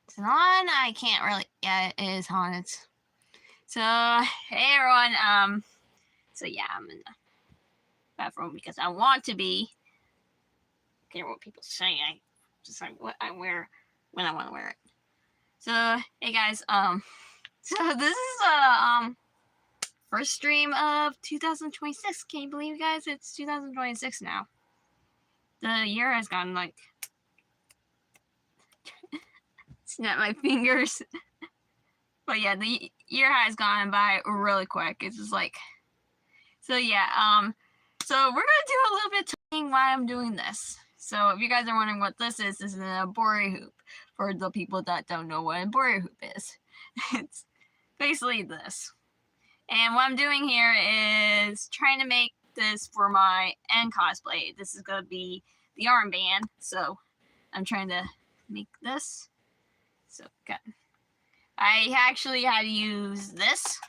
Is it on? I can't really. Yeah, it is on. So hey everyone. So yeah, I'm in the bathroom because I want to be. I care what people say. I just like what I wear when I want to wear it. So hey guys. So this is first stream of 2026. Can you believe, guys? It's 2026 now. The year has gone like. Snap my fingers. But yeah, the year has gone by really quick. It's just like, so yeah. So we're gonna do a little bit of talking why I'm doing this. So if you guys are wondering what this is an embroidery hoop. For the people that don't know what embroidery hoop is, it's basically this. And what I'm doing here is trying to make this for my end cosplay. This is gonna be the armband. So I'm trying to make this. So good. I actually had to use this.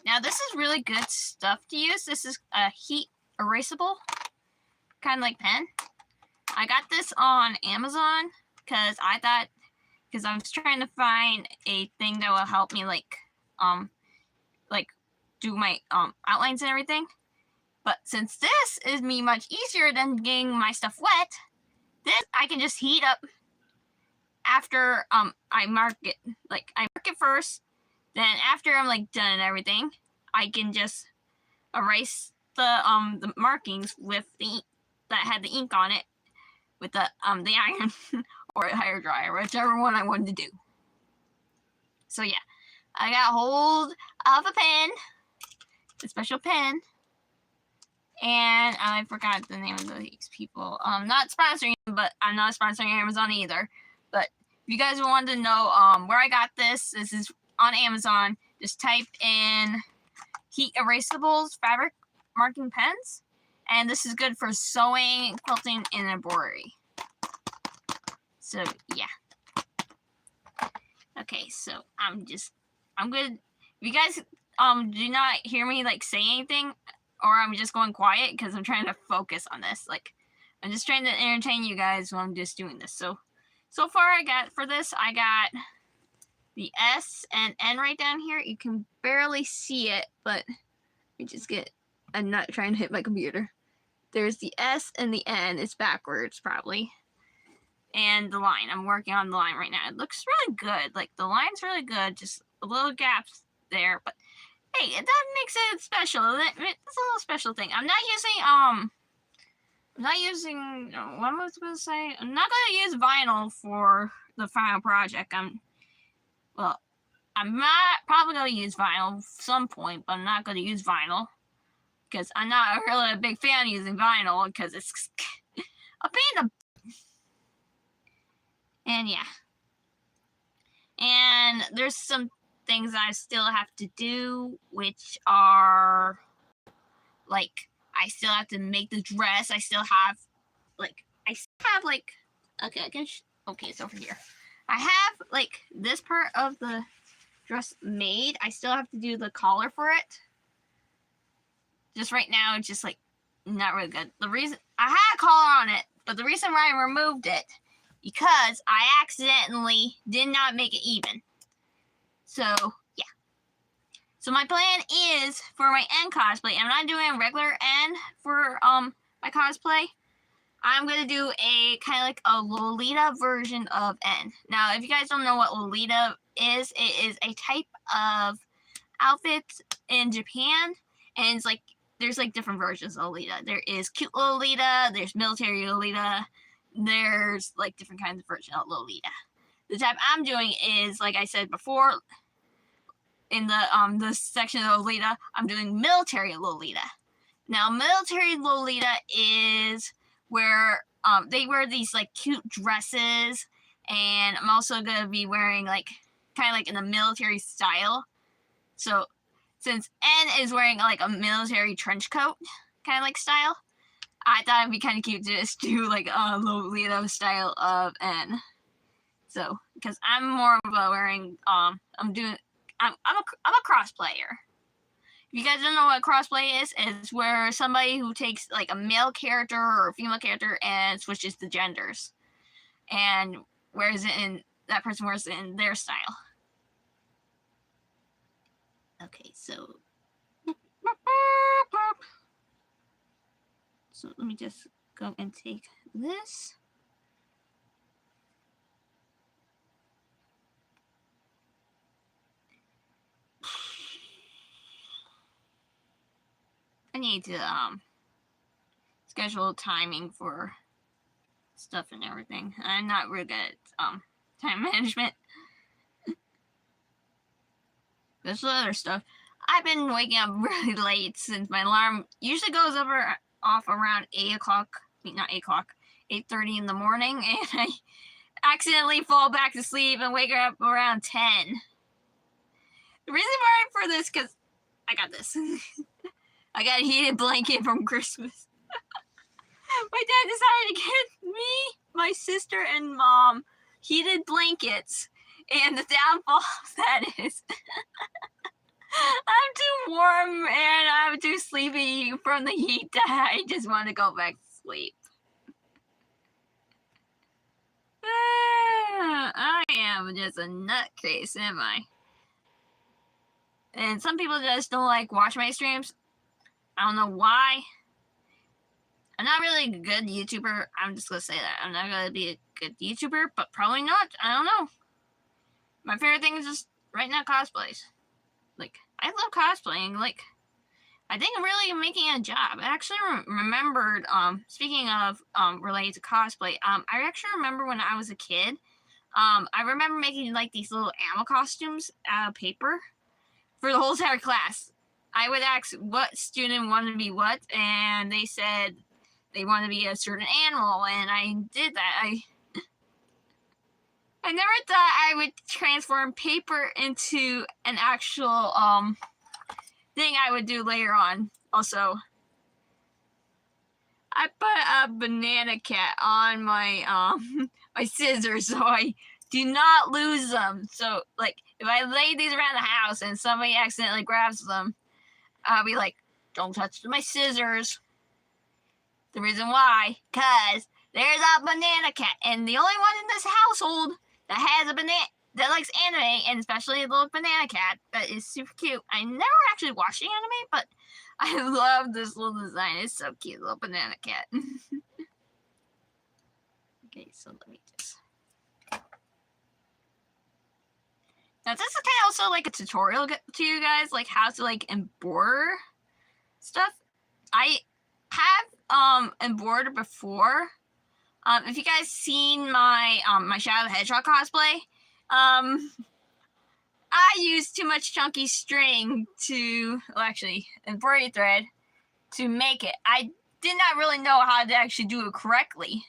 Now this is really good stuff to use. This is a heat erasable, kind of like pen. I got this on Amazon because I was trying to find a thing that will help me like do my outlines and everything. But since this is much easier than getting my stuff wet, this I can just heat up after I mark it. Like I mark it first, then after I'm like done and everything, I can just erase the markings with the ink that had the ink on it with the iron or a hair dryer, whichever one I wanted to do. So yeah, I got hold of a pen, a special pen, and I forgot the name of these people. Not sponsoring, but I'm not sponsoring Amazon either. But if you guys want to know where I got this is on Amazon. Just type in heat erasables fabric marking pens, and this is good for sewing, quilting, and embroidery. So yeah. Okay, so I'm good. If you guys do not hear me like say anything, or I'm just going quiet because I'm trying to focus on this. Like I'm just trying to entertain you guys while I'm just doing this. So far I got the S and N right down here. You can barely see it, but let me just get. I'm not trying to hit my computer. There's the S and the N. It's backwards probably. And the line. I'm working on the line right now. It looks really good. Like the line's really good. Just a little gaps there, but hey, that makes it special. That's a little special thing. I'm not using. What was I going to say? I'm not going to use vinyl for the final project. I'm not probably going to use vinyl at some point, but I'm not going to use vinyl because I'm not really a big fan of using vinyl because it's a pain in the. And yeah. And there's some things I still have to do, which are like I still have to make the dress. I still have okay, it's over here. I have like this part of the dress made. I still have to do the collar for it. Just right now, it's just like not really good. The reason I had a collar on it, but the reason why I removed it because I accidentally did not make it even. So yeah. So my plan is for my end cosplay. I'm not doing a regular end for my cosplay. I'm gonna do a kind of like a Lolita version of N. Now, if you guys don't know what Lolita is, it is a type of outfit in Japan, and it's like there's like different versions of Lolita. There is cute Lolita, there's military Lolita, there's like different kinds of versions of Lolita. The type I'm doing is, like I said before, in the this section of Lolita, I'm doing military Lolita. Now, military Lolita is where they wear these like cute dresses, and I'm also gonna be wearing like kind of like in the military style. So since N is wearing like a military trench coat kind of like style, I thought it'd be kind of cute to just do like a Lolita style of N. So because I'm more of a wearing I'm a cross player. If you guys don't know what crossplay is where somebody who takes like a male character or a female character and switches the genders. and wears it in, that person wears it in their style. Okay, so let me just go and take this. I need to schedule timing for stuff and everything. I'm not really good at time management. There's other stuff. I've been waking up really late since my alarm usually goes off around 8 o'clock. I mean, not 8 o'clock, 8:30 in the morning, and I accidentally fall back to sleep and wake up around 10. The reason why for this, because I got this. I got a heated blanket from Christmas. My dad decided to get me, my sister, and mom heated blankets, and the downfall of that is I'm too warm and I'm too sleepy from the heat that I just want to go back to sleep. I am just a nutcase, am I? And some people just don't like watch my streams. I don't know why. I'm not really a good YouTuber. I'm just going to say that. I'm not going to be a good YouTuber, but probably not. I don't know. My favorite thing is just right now cosplays. Like, I love cosplaying. Like, I think I'm really making a job. I actually remembered, speaking of related to cosplay, I actually remember when I was a kid, I remember making like these little animal costumes out of paper for the whole entire class. I would ask what student wanted to be what, and they said they wanted to be a certain animal, and I did that. I never thought I would transform paper into an actual thing I would do later on. Also, I put a banana cat on my my scissors so I do not lose them. So like if I lay these around the house and somebody accidentally grabs them, I'll be like, don't touch my scissors. The reason why, because there's a banana cat, and the only one in this household that has a banana, that likes anime, and especially a little banana cat that is super cute. I never actually watched the anime, but I love this little design. It's so cute, little banana cat. Okay, so let me just... Now this is kind of also like a tutorial to you guys, like how to like embroider stuff. I have embroidered before. If you guys seen my my Shadow the Hedgehog cosplay, I used too much chunky string to, well, actually embroidery thread to make it. I did not really know how to actually do it correctly.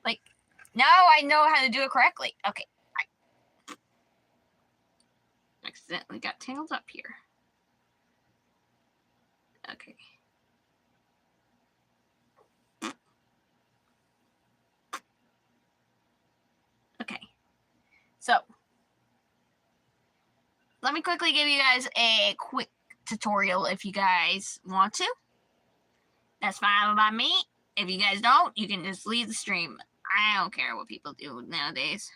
Like now I know how to do it correctly. Okay, I accidentally got tangled up here. Okay. Okay, so let me quickly give you guys a quick tutorial if you guys want to. That's fine by me. If you guys don't, you can just leave the stream. I don't care what people do nowadays.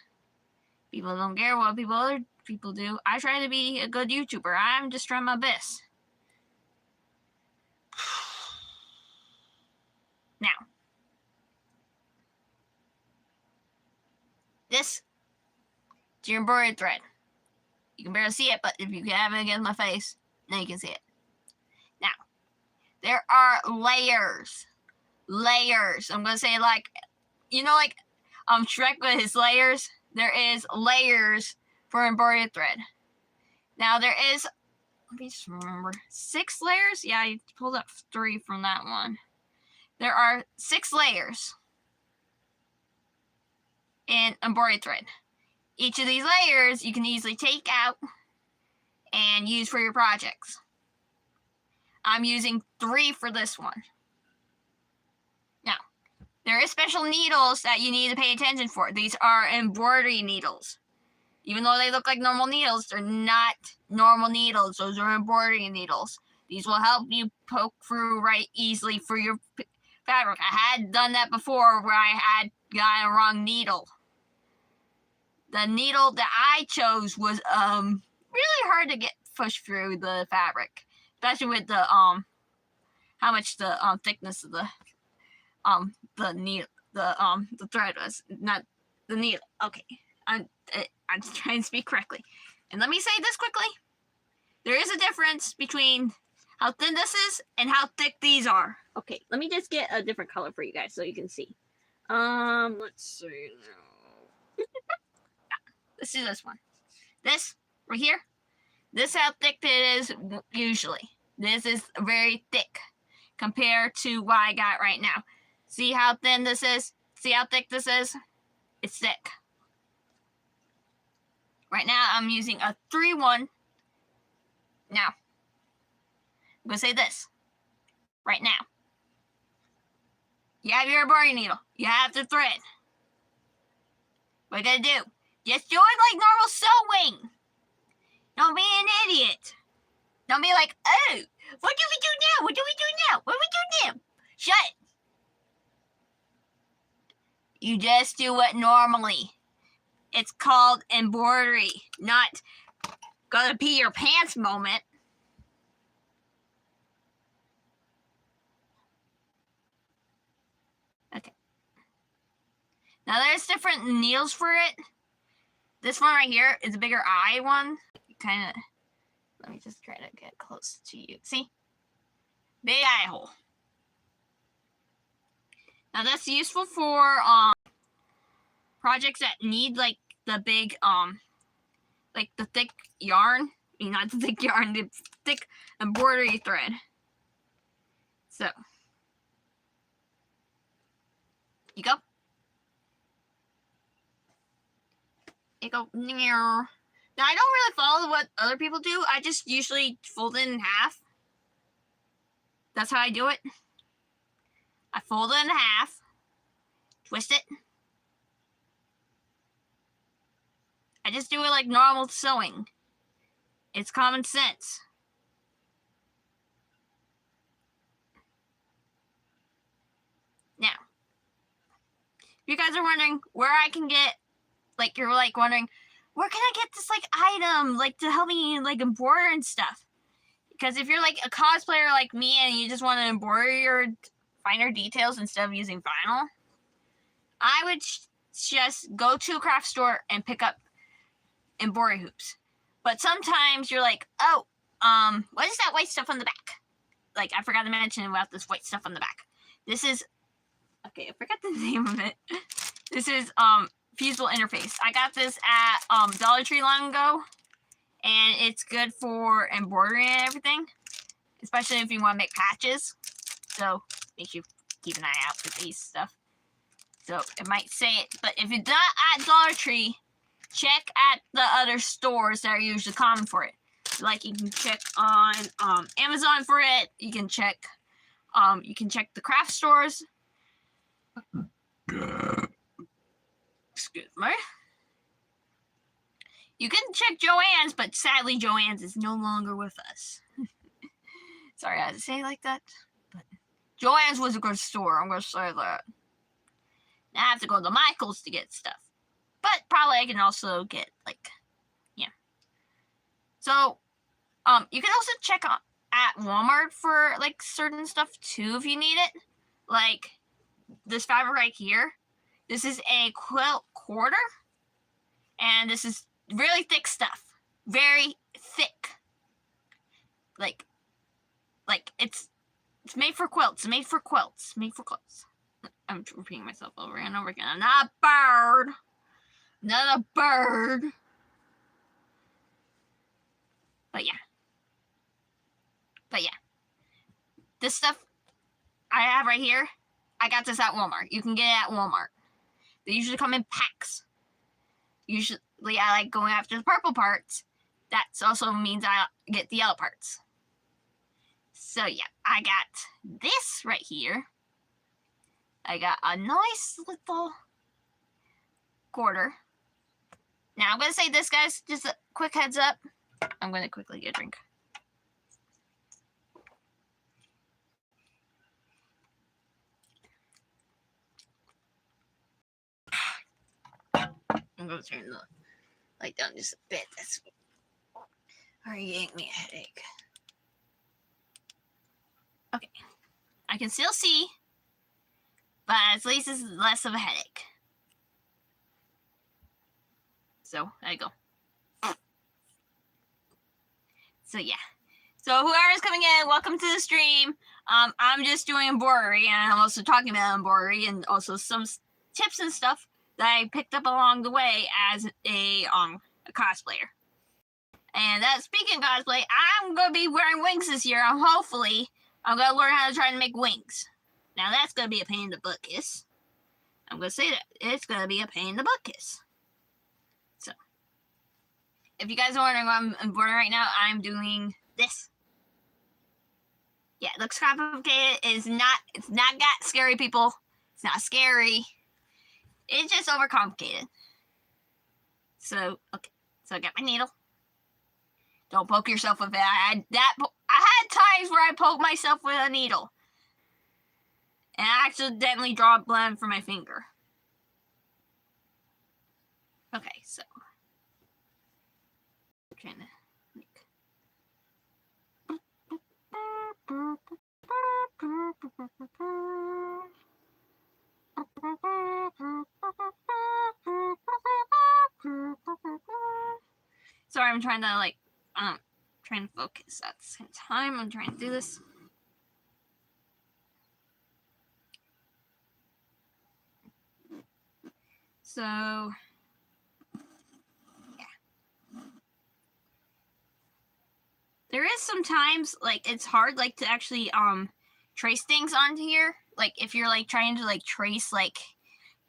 People don't care what other people do. I try to be a good YouTuber. I'm just trying my best. Now, this is your embroidery thread. You can barely see it, but if you have it against my face, now you can see it. Now, there are layers. Layers. I'm going to say like, you know, like Shrek with his layers? There is layers for embroidery thread. Now, there is, let me just remember, 6 layers? Yeah, I pulled up 3 from that one. There are 6 layers in embroidery thread. Each of these layers you can easily take out and use for your projects. I'm using 3 for this one. Now, there is special needles that you need to pay attention for. These are embroidery needles. Even though they look like normal needles, they're not normal needles. Those are embroidery needles. These will help you poke through right easily for your fabric. I had done that before where I had got a wrong needle. The needle that I chose was really hard to get pushed through the fabric, especially with the how much the thickness of the needle the thread was, not the needle. Okay, I'm trying to speak correctly. And let me say this quickly. There is a difference between how thin this is and how thick these are. Okay, let me just get a different color for you guys so you can see. Let's see. Let's do this one. This right here. This is how thick it is usually. This is very thick compared to what I got right now. See how thin this is? See how thick this is? It's thick. Right now I'm using a 3-1. Now, I'm going to say this. Right now. You have your embroidery needle. You have the thread. What are you going to do? Just do it like normal sewing. Don't be an idiot. Don't be like, oh, what do we do now? What do we do now? What do we do now? Shut it. You just do it normally. It's called embroidery, not gonna pee your pants moment. Okay. Now there's different needles for it. This one right here is a bigger eye one. Kind of, let me just try to get close to you. See? Big eye hole. Now that's useful for projects that need like the big like the thick yarn. I mean, not the thick yarn, the thick embroidery thread. So you go. You go. Now I don't really follow what other people do. I just usually fold it in half. That's how I do it. I fold it in half, twist it. I just do it like normal sewing. It's common sense. Now, if you guys are wondering where I can get, like you're like wondering, where can I get this like item like to help me like embroider and stuff? Because if you're like a cosplayer like me and you just want to embroider your finer details instead of using vinyl, I would just go to a craft store and pick up embroidery hoops. But sometimes you're like, oh, what is that white stuff on the back? Like, I forgot to mention about this white stuff on the back. This is, okay, I forgot the name of it. This is fusible interface. I got this at Dollar Tree long ago, and it's good for embroidery and everything, especially if you want to make patches. So make sure you keep an eye out for these stuff. So it might say it, but if it's not at Dollar Tree, check at the other stores that are usually common for it. Like you can check on Amazon for it. You can check the craft stores. Excuse me. You can check Joann's, but sadly Joann's is no longer with us. Sorry I had to say it like that. But Joann's was a good store, I'm gonna say that. Now I have to go to Michael's to get stuff. But probably I can also get like, yeah. So you can also check at Walmart for like certain stuff too if you need it. Like this fabric right here. This is a quilt quarter. And this is really thick stuff. Very thick. Like it's made for quilts. Made for quilts. Made for quilts. I'm repeating myself over and over again. I'm not a bird. Not a bird. But yeah. This stuff I have right here, I got this at Walmart. You can get it at Walmart. They usually come in packs. Usually I like going after the purple parts. That also means I get the yellow parts. So yeah, I got this right here. I got a nice little quarter. Now I'm going to say this, guys, just a quick heads up. I'm going to quickly get a drink. I'm gonna turn the light down just a bit. That's already getting me a headache. Okay, I can still see, but at least it's less of a headache. So there you go. So yeah. So whoever's coming in, welcome to the stream. I'm just doing embroidery, and I'm also talking about embroidery and also some tips and stuff that I picked up along the way as a cosplayer. And speaking of cosplay, I'm gonna be wearing wings this year. Hopefully, I'm gonna learn how to try to make wings. Now that's gonna be a pain in the butt kiss. I'm gonna say that it's gonna be a pain in the butt kiss. So, if you guys are wondering what I'm embroidering right now, I'm doing this. Yeah, it looks complicated. It's not got scary, people. It's not scary. It's just overcomplicated. So, okay. So I got my needle. Don't poke yourself with it. I had times where I poked myself with a needle. And I accidentally draw blood from my finger. Okay, so. I'm trying to make. Sorry, I'm trying to trying to focus at the same time. I'm trying to do this. So yeah. There is sometimes it's hard to actually trace things onto here. Like if you're trying to trace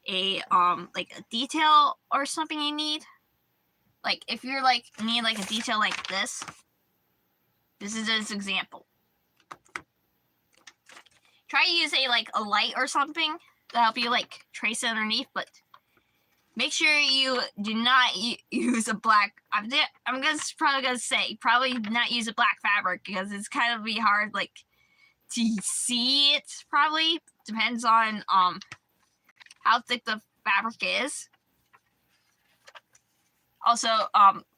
a detail or something you need. Like if you're need a detail like this. This is an example. Try to use a light or something to help you trace it underneath, but make sure you do not use a black. I'm probably gonna say probably not use a black fabric because it's kind of be hard to see it. Probably depends on how thick the fabric is. Also,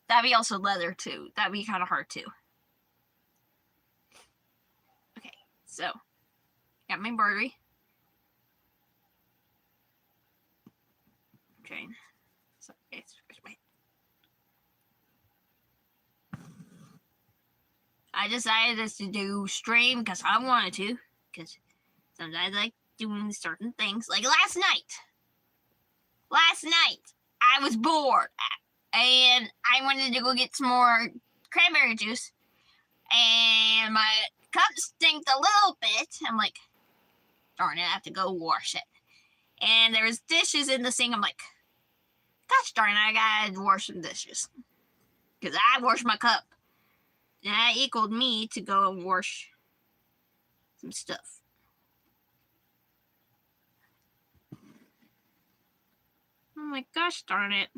that'd be also leather too. That'd be kind of hard too. Okay, so got my embroidery. Okay. So I decided to do stream because I wanted to. Because sometimes I like doing certain things. Like last night. Last night, I was bored. And I wanted to go get some more cranberry juice. And my cup stinked a little bit. I'm like, darn it, I have to go wash it. And there was dishes in the sink. I'm like, gosh darn it, I gotta wash some dishes. Because I washed my cup. And that equaled me to go and wash some stuff. I'm like, gosh darn it.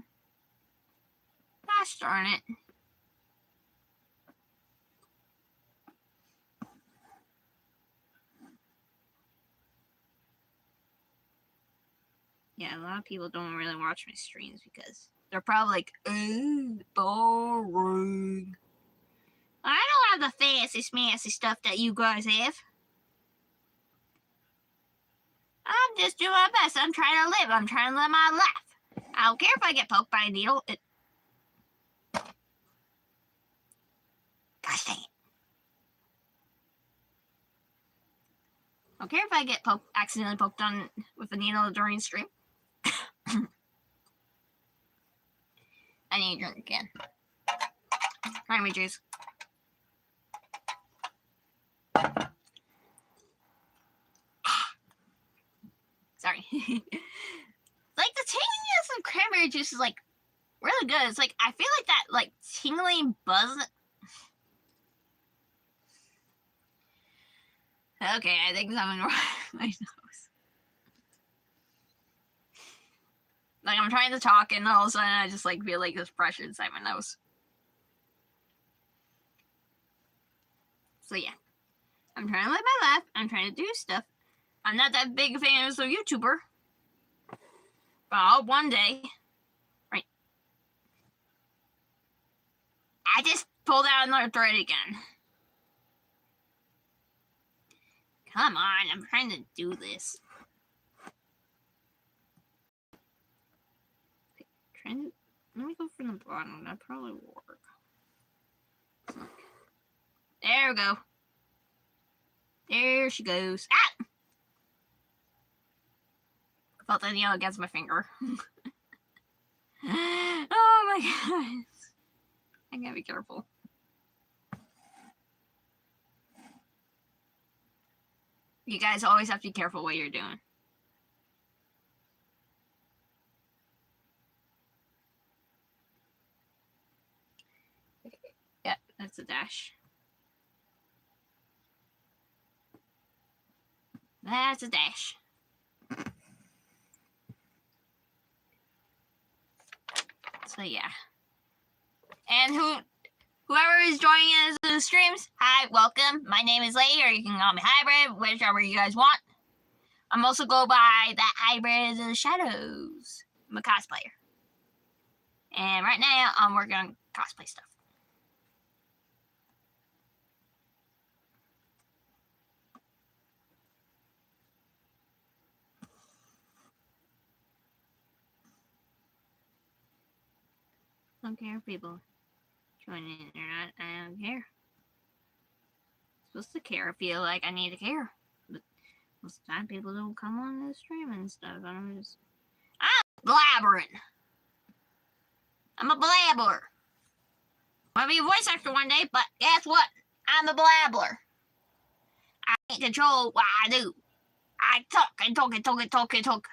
Gosh darn it. Yeah, a lot of people don't really watch my streams because they're probably like, oh, boring. I don't have the fancy stuff that you guys have. I'm just doing my best. I'm trying to live. I'm trying to live my life. I don't care if I get poked by a needle. Gosh dang it. I don't care if I get accidentally poked on with a needle during stream. I need a drink again. Cranberry juice. Sorry. The tinginess of cranberry juice is really good. It's I feel like that tingling buzz. Okay, I think something wrong with my nose. I'm trying to talk and all of a sudden I just feel this pressure inside my nose. So yeah. I'm trying to live my life. I'm trying to do stuff. I'm not that big a fan of a YouTuber. But I'll one day. Right. I just pulled out another thread again. Come on, I'm trying to do this. Let me go from the bottom. That probably will work. There we go. There she goes. Ah! I felt the needle against my finger. Oh my god. I gotta be careful. You guys always have to be careful what you're doing. Yeah, that's a dash. That's a dash. So yeah. And whoever is joining us in the streams, hi, welcome. My name is Lady, or you can call me Hybrid, whichever you guys want. I'm also go by that Hybrid of the Shadows. I'm a cosplayer. And right now, I'm working on cosplay stuff. I don't care if people join in or not. I don't care. I'm supposed to care. I feel like I need to care. But most of the time, people don't come on the stream and stuff. I'm blabbering. I'm a blabbler. I'll be a voice actor one day, but guess what? I'm a blabbler. I can't control what I do. I talk and talk and talk and talk and talk.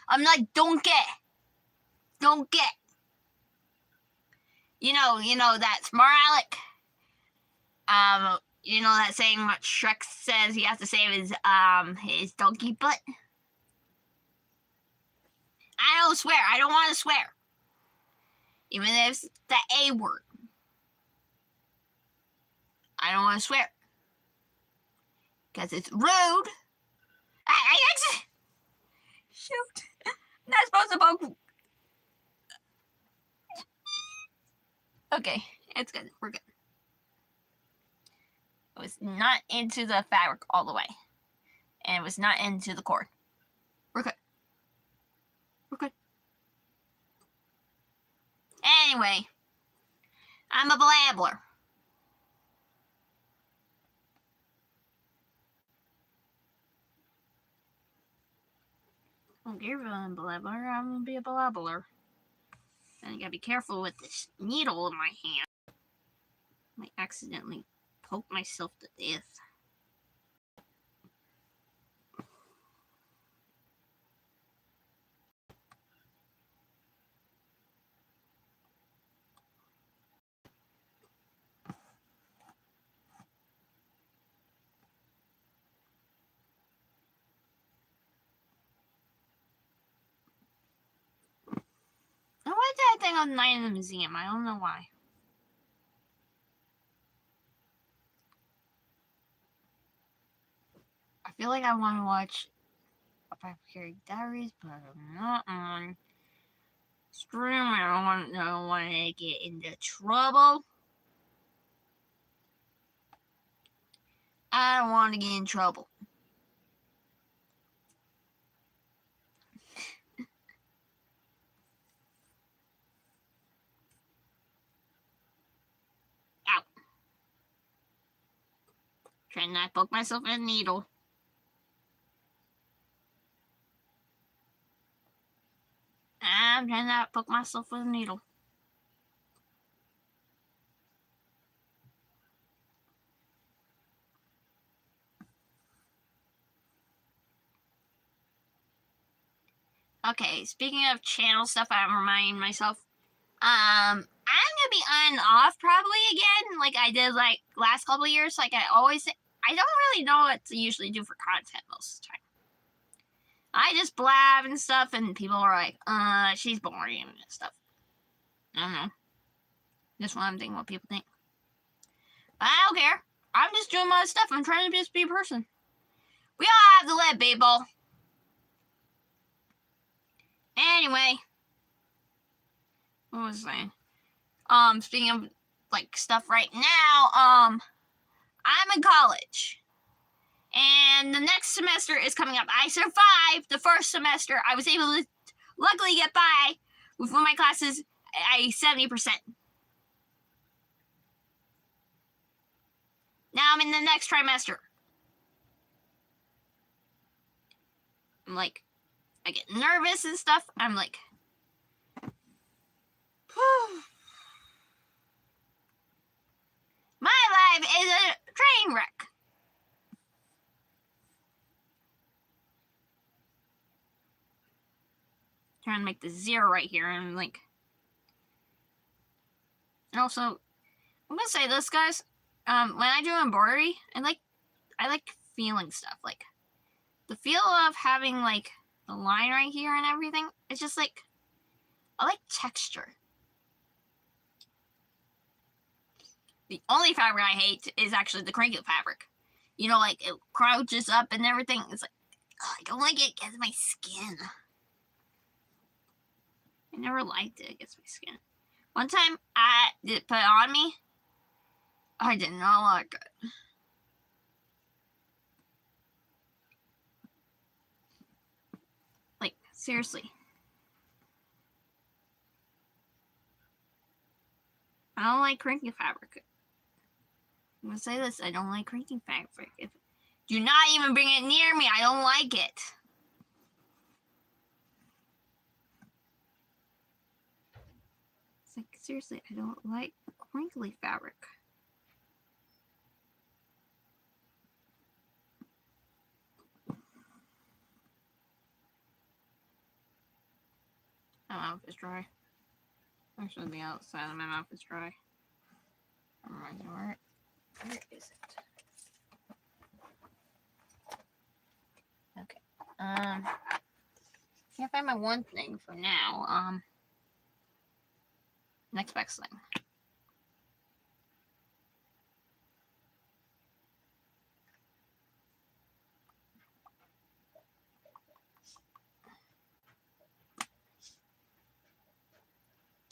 I'm like donkey. Donkey. You know that's moralic. You know that saying what Shrek says he has to save his donkey butt? I don't swear. I don't want to swear. Even if it's the A word. I don't want to swear. Because it's rude. I actually... Shoot. I'm not supposed to poke... Okay, it's good. We're good. It was not into the fabric all the way. And it was not into the cord. We're good. We're good. Anyway. I'm a blabbler. I don't care if I'm a blabbler. I'm going to be a blabbler. And I gotta be careful with this needle in my hand. I might accidentally poke myself to death. I went to that thing on night in the museum. I don't know why. I feel like I want to watch Apothecary Diaries, but I'm not on stream. I don't want to get into trouble. I don't want to get in trouble. Ow. Trying not to poke myself in a needle. I'm trying not to poke myself with a needle. Okay, speaking of channel stuff, I'm reminding myself. I'm gonna be on and off probably again, like I did like last couple of years. Like I don't really know what to usually do for content most of the time. I just blab and stuff, and people are like, she's boring and stuff. I don't know. Just what I'm thinking what people think. But I don't care. I'm just doing my stuff. I'm trying to just be a person. We all have to live, people. Anyway. What was I saying? Speaking of like stuff right now. I'm in college. And the next semester is coming up. I survived the first semester. I was able to luckily get by with one of my classes at 70%. Now I'm in the next trimester. I'm like, I get nervous and stuff. I'm like, my life is a train wreck. Trying to make the 0 right here, and I'm like, and also, I'm gonna say this, guys. When I do embroidery, I like feeling stuff, like the feel of having like the line right here and everything. It's just like, I like texture. The only fabric I hate is actually the crinkle fabric. You know, like it crouches up and everything. It's like, oh, I don't like it against my skin. I never liked it against my skin. One time I did put it on me. I did not like it. Like, seriously. I don't like crinkle fabric. I'm gonna say this, I don't like crinkle fabric. Do not even bring it near me. I don't like it. It's like, seriously, I don't like crinkly fabric. My mouth is dry. Actually, the outside of my mouth is dry. Where is it? Okay. Can't find my one thing for now. Next best thing.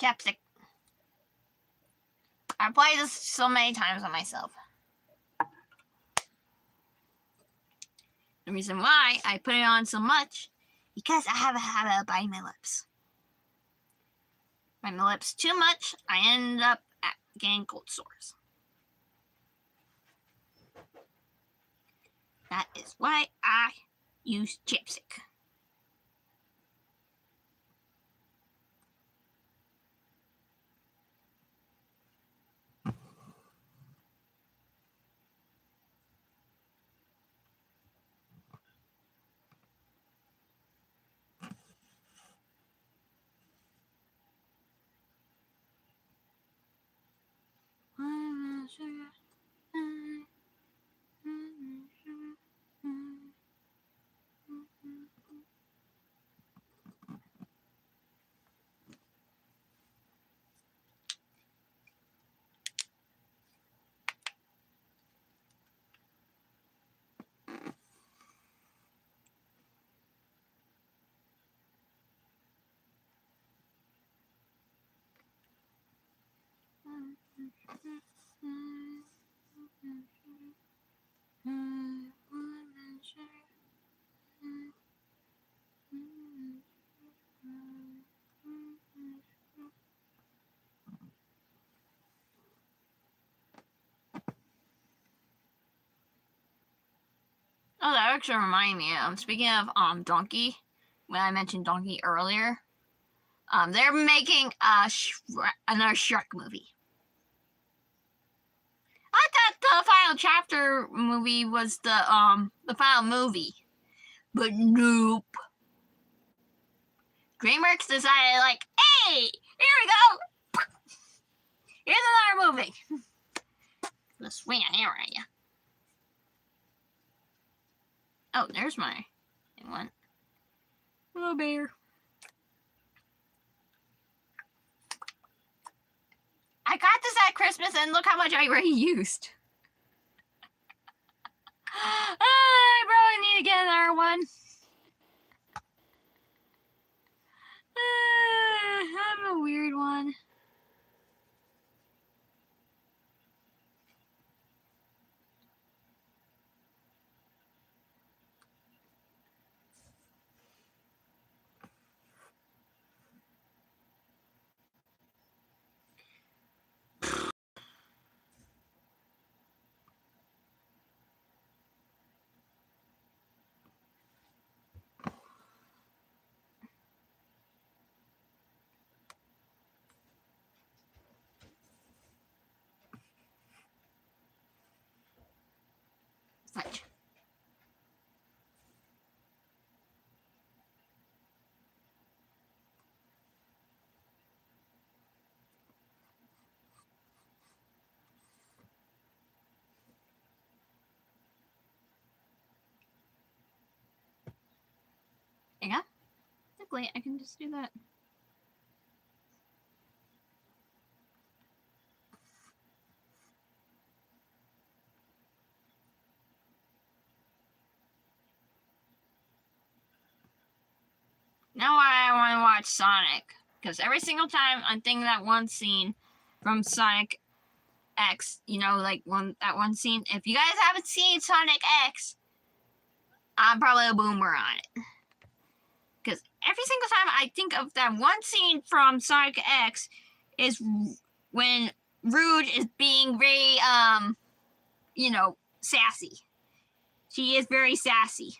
Chapstick. I applied this so many times on myself. The reason why I put it on so much, because I have a habit of biting my lips. Bite my lips too much, I end up getting cold sores. That is why I use chapstick. Oh, that actually reminded me. Speaking of Donkey, when I mentioned Donkey earlier, they're making another Shrek movie. I thought the final chapter movie was the final movie, but nope. DreamWorks decided, like, hey, here we go. Here's another movie. I'm gonna swing an arrow at you. Oh, there's my one. Hello, bear. I got this at Christmas, and look how much I already used. I probably need to get another one. I'm a weird one. Fudge. Yeah, technically I can just do that. Now I want to watch Sonic, because every single time I'm thinking that one scene from Sonic X, you know, like that one scene. If you guys haven't seen Sonic X, I'm probably a boomer on it. Because every single time I think of that one scene from Sonic X is when Rouge is being very, you know, sassy. She is very sassy.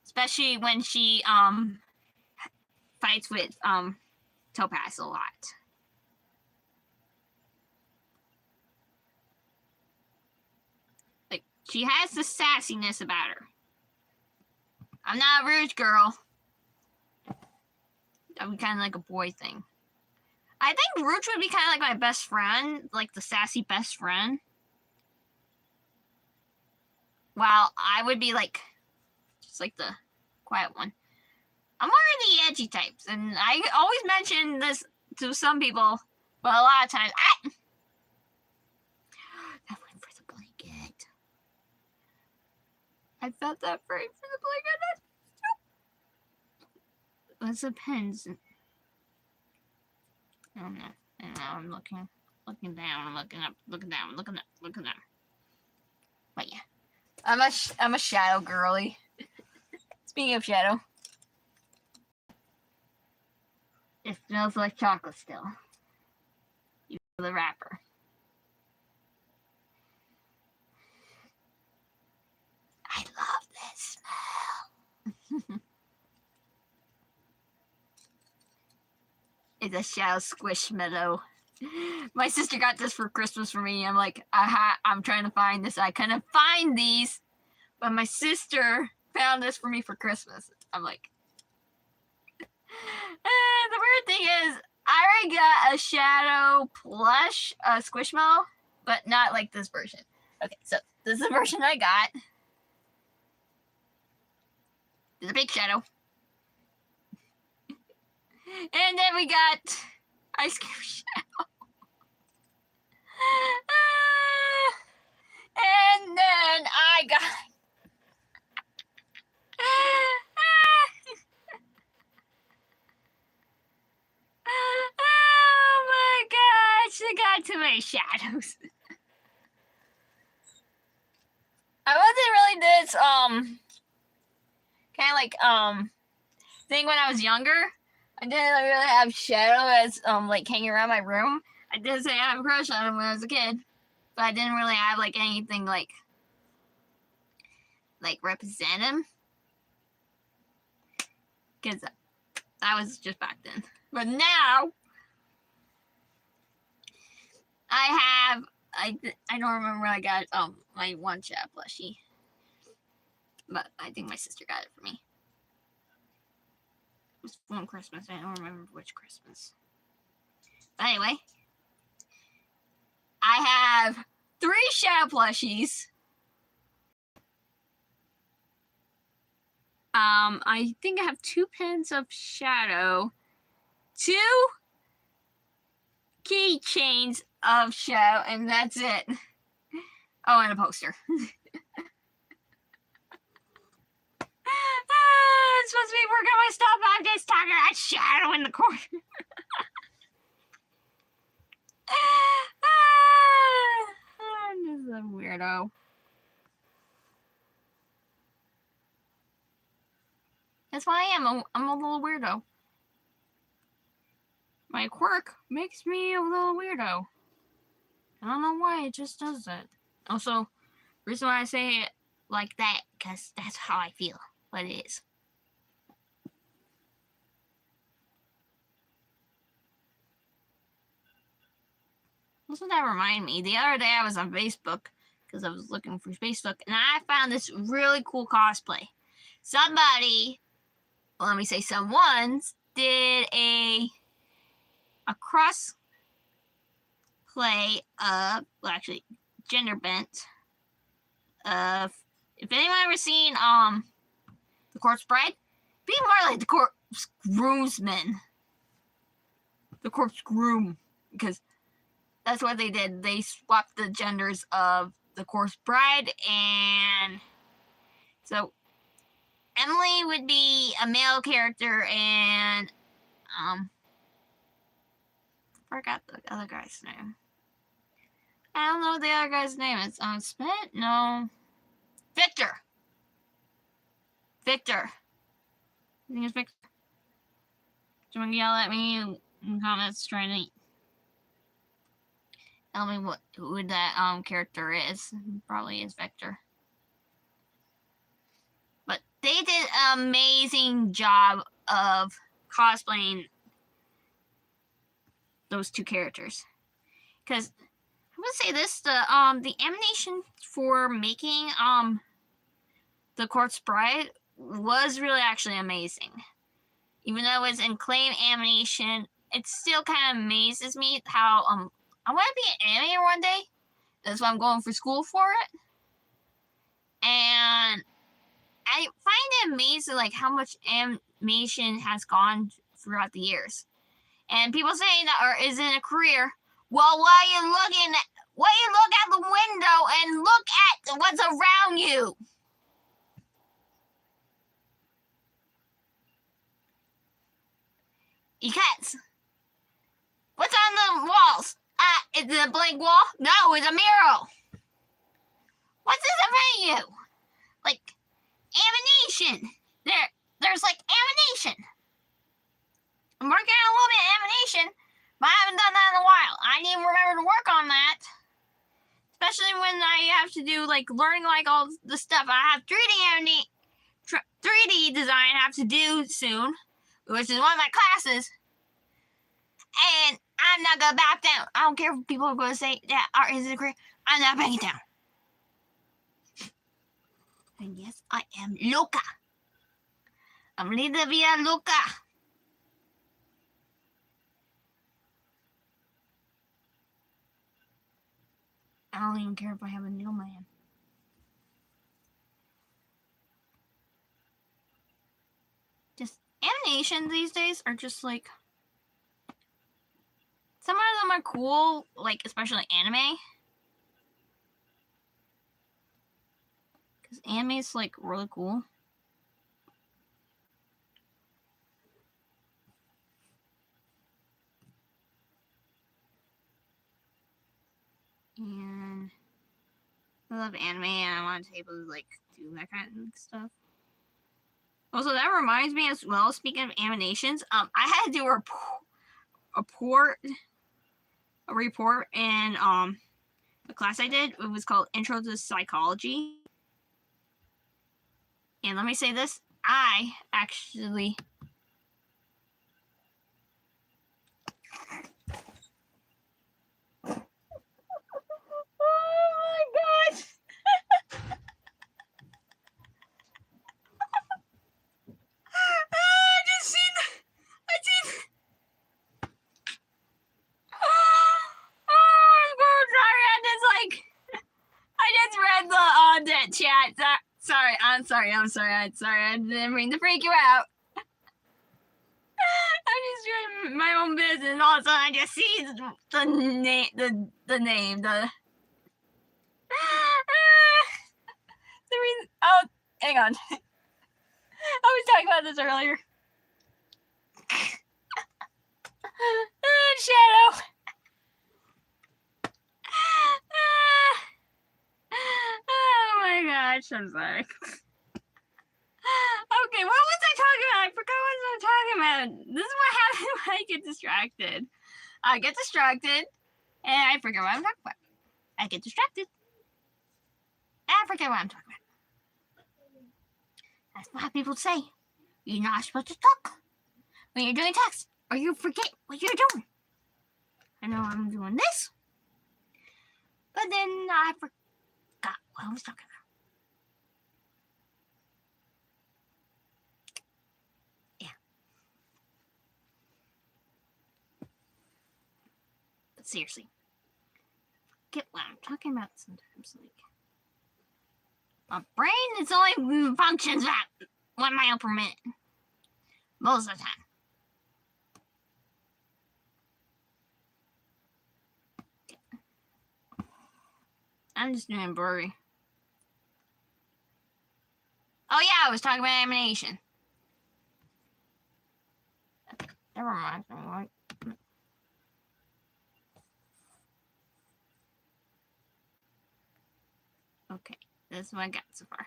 Especially when she, fights with, Topaz a lot. Like, she has the sassiness about her. I'm not a Rouge girl. That would be kind of like a boy thing. I think Rouge would be kind of like my best friend, like the sassy best friend. While I would be like, just like the quiet one. I'm more of the edgy types, and I always mention this to some people, but a lot of times, I went for the blanket. I felt that right for the blanket. What's the pens? I don't know. I'm looking down, looking up, looking down, looking up, looking down. But yeah, I'm a shadow girly. Speaking of shadow, it smells like chocolate still. You feel the wrapper. I love this smell. It's a shadow squishmallow. My sister got this for Christmas for me. I'm like, I'm trying to find this. I couldn't find these, but my sister found this for me for Christmas. I'm like, the weird thing is, I already got a shadow plush squishmallow, but not like this version. Okay, so this is the version I got. There's a big shadow. And then we got ice cream shadow. And then I got oh my gosh, I got too many shadows. I wasn't really this kind of like thing when I was younger. I didn't really have shadow as like hanging around my room. I did say I have a crush on him when I was a kid, but I didn't really have like anything like represent him, because that was just back then. But now I don't remember when I got my one chat plushie, but I think my sister got it for me. It was one Christmas. I don't remember which Christmas. But anyway, I have 3 shadow plushies. I think I have 2 pins of shadow, 2 keychains of shadow, and that's it. Oh, and a poster. It's supposed to be working on my stuff. I'm just talking about shadow in the corner. I'm just a weirdo. That's why I am. I'm a little weirdo. My quirk makes me a little weirdo. I don't know why, it just does that. Also, the reason why I say it like that, because that's how I feel. But it is. Doesn't that remind me? The other day I was on Facebook because I was looking for Facebook, and I found this really cool cosplay. Somebody, well, let me say someone's, did a cross play of, well, actually, gender bent of, if anyone ever seen The Corpse Bride, be more like the corpse groomsman. The corpse groom, because that's what they did. They swapped the genders of the corpse bride, and so Emily would be a male character, and forgot the other guy's name. I don't know what the other guy's name is. Smith? No. Victor. Victor. I think it's Victor. Someone yell at me in comments trying to tell me who that character is. Probably is Victor. But they did an amazing job of cosplaying those two characters. Because I'm gonna say this, the animation for making the Corpse Bride was really actually amazing. Even though it was in clay animation, it still kind of amazes me how I want to be an animator one day. That's why I'm going for school for it. And I find it amazing like how much animation has gone throughout the years. And people saying that or isn't a career. Well, while you look at the window and look at what's around you. Because what's on the walls? Is it a blank wall? No, it's a mural. What's this in front of you? Like animation. There's like animation. I'm working on a little bit of animation, but I haven't done that in a while. I need to remember to work on that. Especially when I have to do like learning like all the stuff. I have 3D design I have to do soon, which is one of my classes. And I'm not gonna back down. I don't care if people are gonna say that art is a career. I'm not backing down. And yes, I am loca. I'm Linda Villa Loca. I don't even care if I have a nail man. Just animations these days are just like, some of them are cool, like especially anime. Because anime is like really cool. And I love anime and I want to be able to like do that kind of stuff. Also, that reminds me as well, speaking of animations, I had to do a report in a class I did. It was called Intro to Psychology. And let me say this, I actually oh my gosh. That chat. I'm sorry. I didn't mean to freak you out. I'm just doing my own business, and all of a sudden I just see the name. The reason. Oh, hang on. I was talking about this earlier. Shadow. Oh my gosh, I'm sorry. Okay, what was I talking about? I forgot what I was talking about. This is what happens when I get distracted. I get distracted, and I forget what I'm talking about. I get distracted, and I forget what I'm talking about. That's why people say you're not supposed to talk when you're doing text, or you forget what you're doing. I know I'm doing this, but then I forgot what I was talking about. Yeah. But seriously, get what I'm talking about sometimes. Like, my brain is only functions at 1 mile per minute. Most of the time. I'm just doing embroidery. Oh yeah, I was talking about animation. Never mind. Okay, that's what I got so far.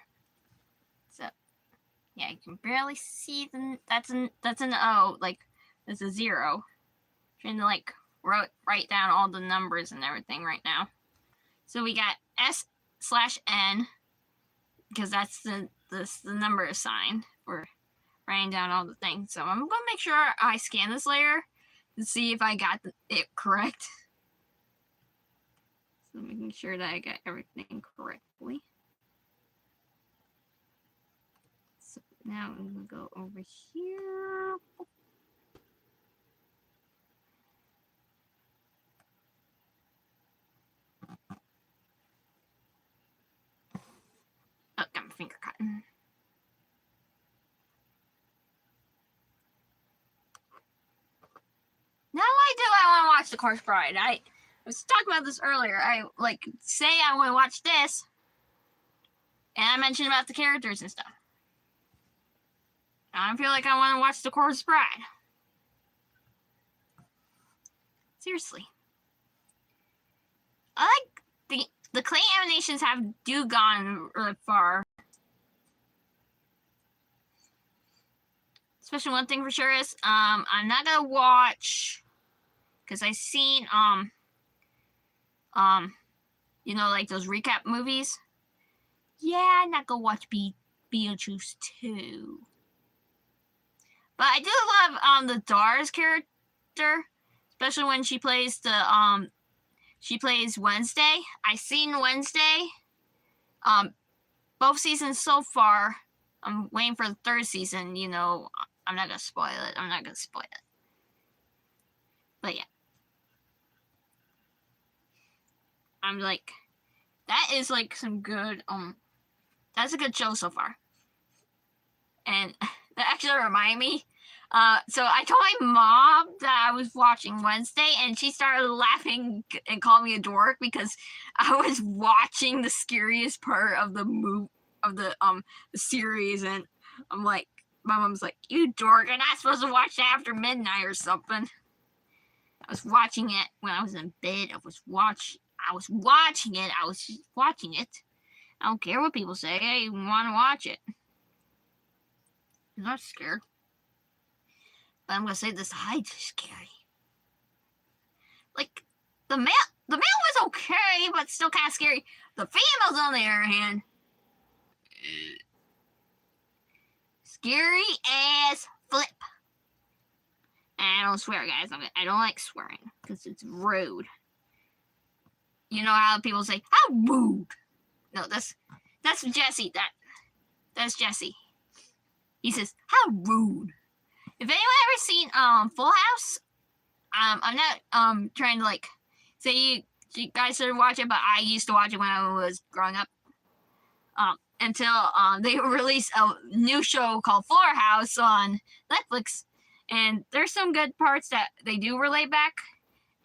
So, yeah, you can barely see the. That's an O. Like, there's a 0. I'm trying to like write down all the numbers and everything right now. So we got S/N because that's the number assigned for writing down all the things. So I'm gonna make sure I scan this layer to see if I got it correct. So making sure that I got everything correctly. So now I'm gonna go over here. Oh, got my finger cut. Now I want to watch The Corpse Bride. I was talking about this earlier. I like say I want to watch this, and I mentioned about the characters and stuff. I feel like I want to watch The Corpse Bride. Seriously. I like the clay animations have gone really far. Especially one thing for sure is I'm not gonna watch because I seen you know, like those recap movies. Yeah, I'm not gonna watch Beetlejuice 2. But I do love the Doris character, especially when she plays Wednesday. I seen Wednesday. Both seasons so far. I'm waiting for the 3rd season, you know. I'm not gonna spoil it. But yeah. I'm like, that is like some good that's a good show so far. And that actually reminded me. So I told my mom that I was watching Wednesday, and she started laughing and called me a dork because I was watching the scariest part of the series, and I'm like, my mom's like, "You dork! You're not supposed to watch that after midnight or something." I was watching it when I was in bed. I was watching it. I don't care what people say. I want to watch it. I'm not scared. But I'm gonna say this hide's scary. Like the male was okay, but still kind of scary. The females, on the other hand, scary as flip. And I don't swear, guys. I don't like swearing because it's rude. You know how people say, "How rude"? No, that's Jesse. That's Jesse. He says, "How rude." If anyone ever seen Full House, I'm not trying to like say you guys should watch it, but I used to watch it when I was growing up. Until they released a new show called Fuller House on Netflix, and there's some good parts that they do relate back,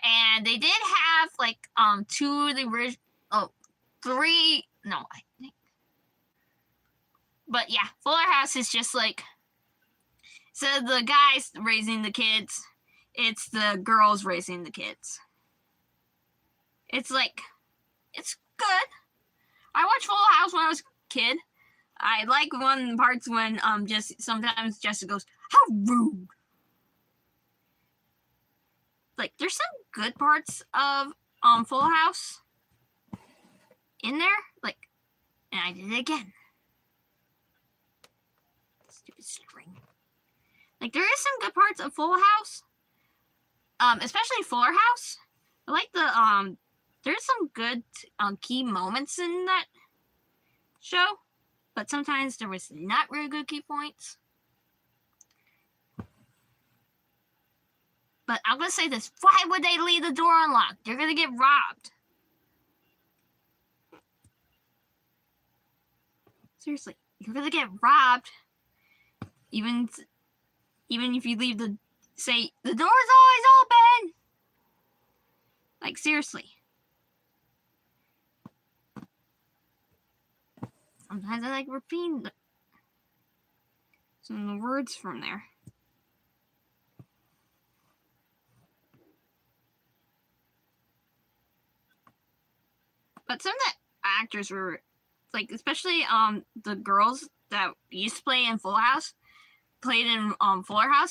and they did have like 2 of the original, 3, no, I think, but yeah, Fuller House is just like, so the guys raising the kids, it's the girls raising the kids. It's like, it's good. I watched Full House when I was a kid. I like one of the parts when sometimes Jessica goes, "How rude." Like, there's some good parts of Full House in there. Like, and I did it again. Stupid string. Like, there is some good parts of Full House. Especially Fuller House. I like the there's some good key moments in that show, but sometimes there was not really good key points. But I'm gonna say this: why would they leave the door unlocked? They're gonna get robbed. Seriously, you're gonna get robbed. Even if you leave say the door's always open. Like, seriously. Sometimes I like repeating some of the words from there. But some of the actors were, like, especially the girls that used to play in Fuller House,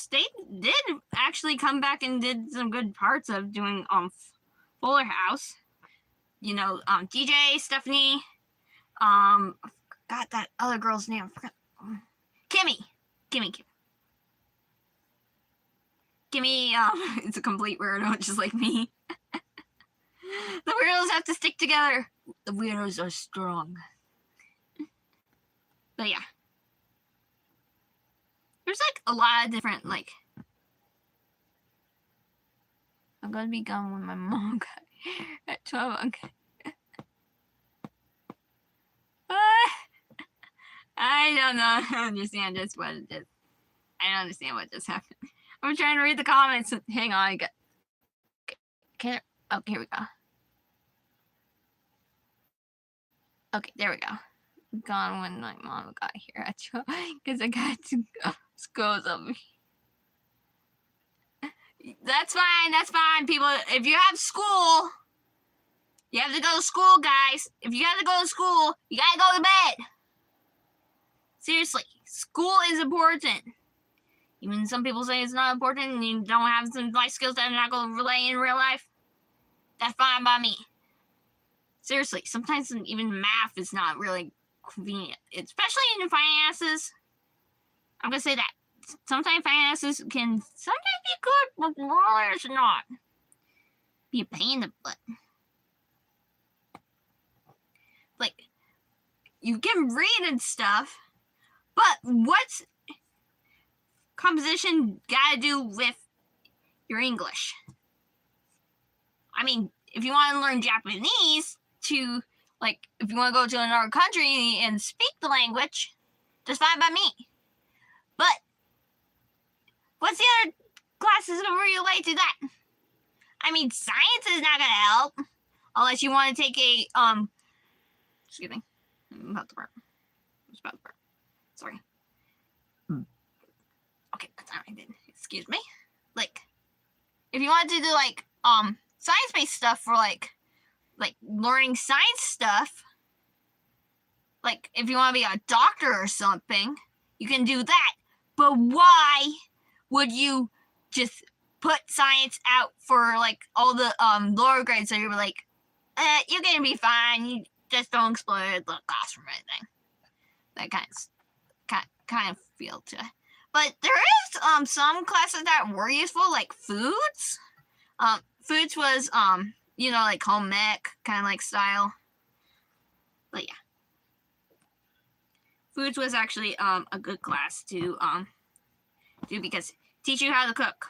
they did actually come back and did some good parts of doing Fuller House. You know, DJ, Stephanie, I forgot that other girl's name. Kimmy. Kimmy, it's a complete weirdo, just like me. The weirdos have to stick together. The weirdos are strong. But yeah. There's like a lot of different, like, I'm gonna be gone when my mom got here at 12. Okay. I don't understand just what it is. I don't understand what just happened. I'm trying to read the comments. Hang on, I got. Okay, here we go. Okay, there we go. I'm gone when my mom got here at 12 because I got to go school something. That's fine, people. If you have school, you have to go to school, guys. If you have to go to school, you gotta go to bed. Seriously, school is important. Even some people say it's not important and you don't have some life skills that are not going to relay in real life. That's fine by me. Seriously, sometimes even math is not really convenient, especially in finances. I'm going to say that. Sometimes finances can sometimes be good, but others not. Be a pain in the butt. Like, you can read and stuff, but what's composition gotta do with your English? I mean, if you want to learn Japanese if you want to go to another country and speak the language, that's fine by me. But what's the other classes that relate to that? I mean, science is not gonna help unless you want to take a excuse me, I'm about to burp. Sorry. Okay, that's not what I did. Excuse me. Like, if you want to do like science-based stuff for like learning science stuff, like if you want to be a doctor or something, you can do that. But why would you just put science out for like all the lower grades? So you're like, you're gonna be fine. You just don't explore the classroom or anything. That kind of feel to it. But there is some classes that were useful, like foods. Foods was like home ec kind of like style. But yeah, foods was actually a good class to do because it teach you how to cook.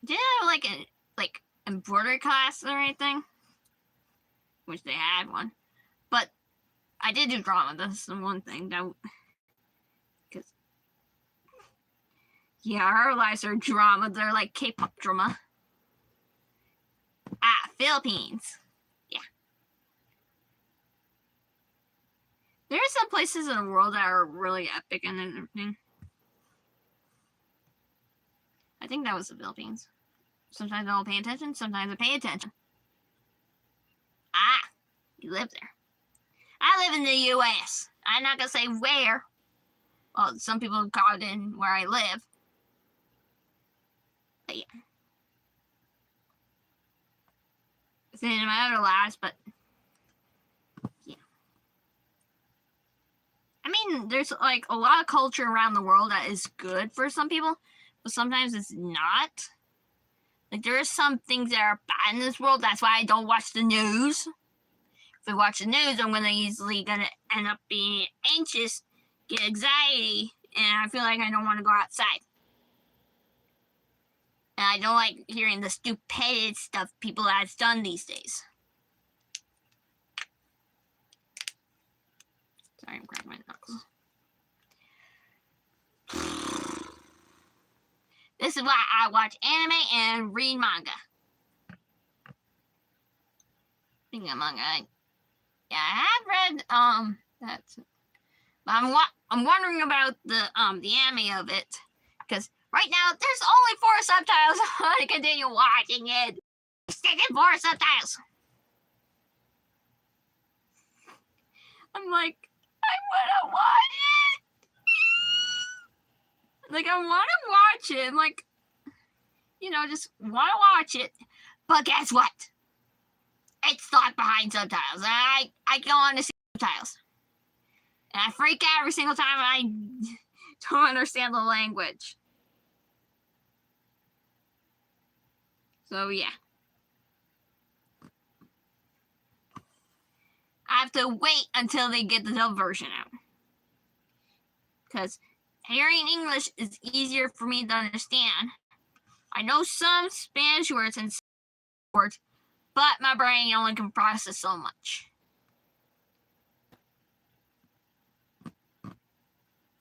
Didn't have like embroidery class or anything, which they had one, but I did do drama. That's the one thing that. Yeah, our lives are drama. They're like K-pop drama. Philippines. Yeah. There are some places in the world that are really epic and everything. I think that was the Philippines. Sometimes I don't pay attention. Sometimes I pay attention. You live there. I live in the U.S. I'm not going to say where. Well, some people call it in where I live. But yeah. It's in my other lives, but yeah. I mean, there's like a lot of culture around the world that is good for some people, but sometimes it's not. Like there are some things that are bad in this world. That's why I don't watch the news. if I watch the news, I'm easily gonna end up being anxious, get anxiety, and I feel like I don't want to go outside. And I don't like hearing the stupid stuff people have done these days. Sorry, I'm cracking my knuckles. This is why I watch anime and read manga. I think manga. Yeah, I have read that's. But I'm wondering about the anime of it, because right now there's only 4 subtitles. I want to continue watching it. Sticking 4 subtitles. I'm like, I want to watch it. Like, I want to watch it. I'm like, just want to watch it. But guess what? It's not behind subtitles. I don't want to see subtitles. And I freak out every single time I don't understand the language. So, yeah. I have to wait until they get the dub version out. Because hearing English is easier for me to understand. I know some Spanish words and words, but my brain only can process so much.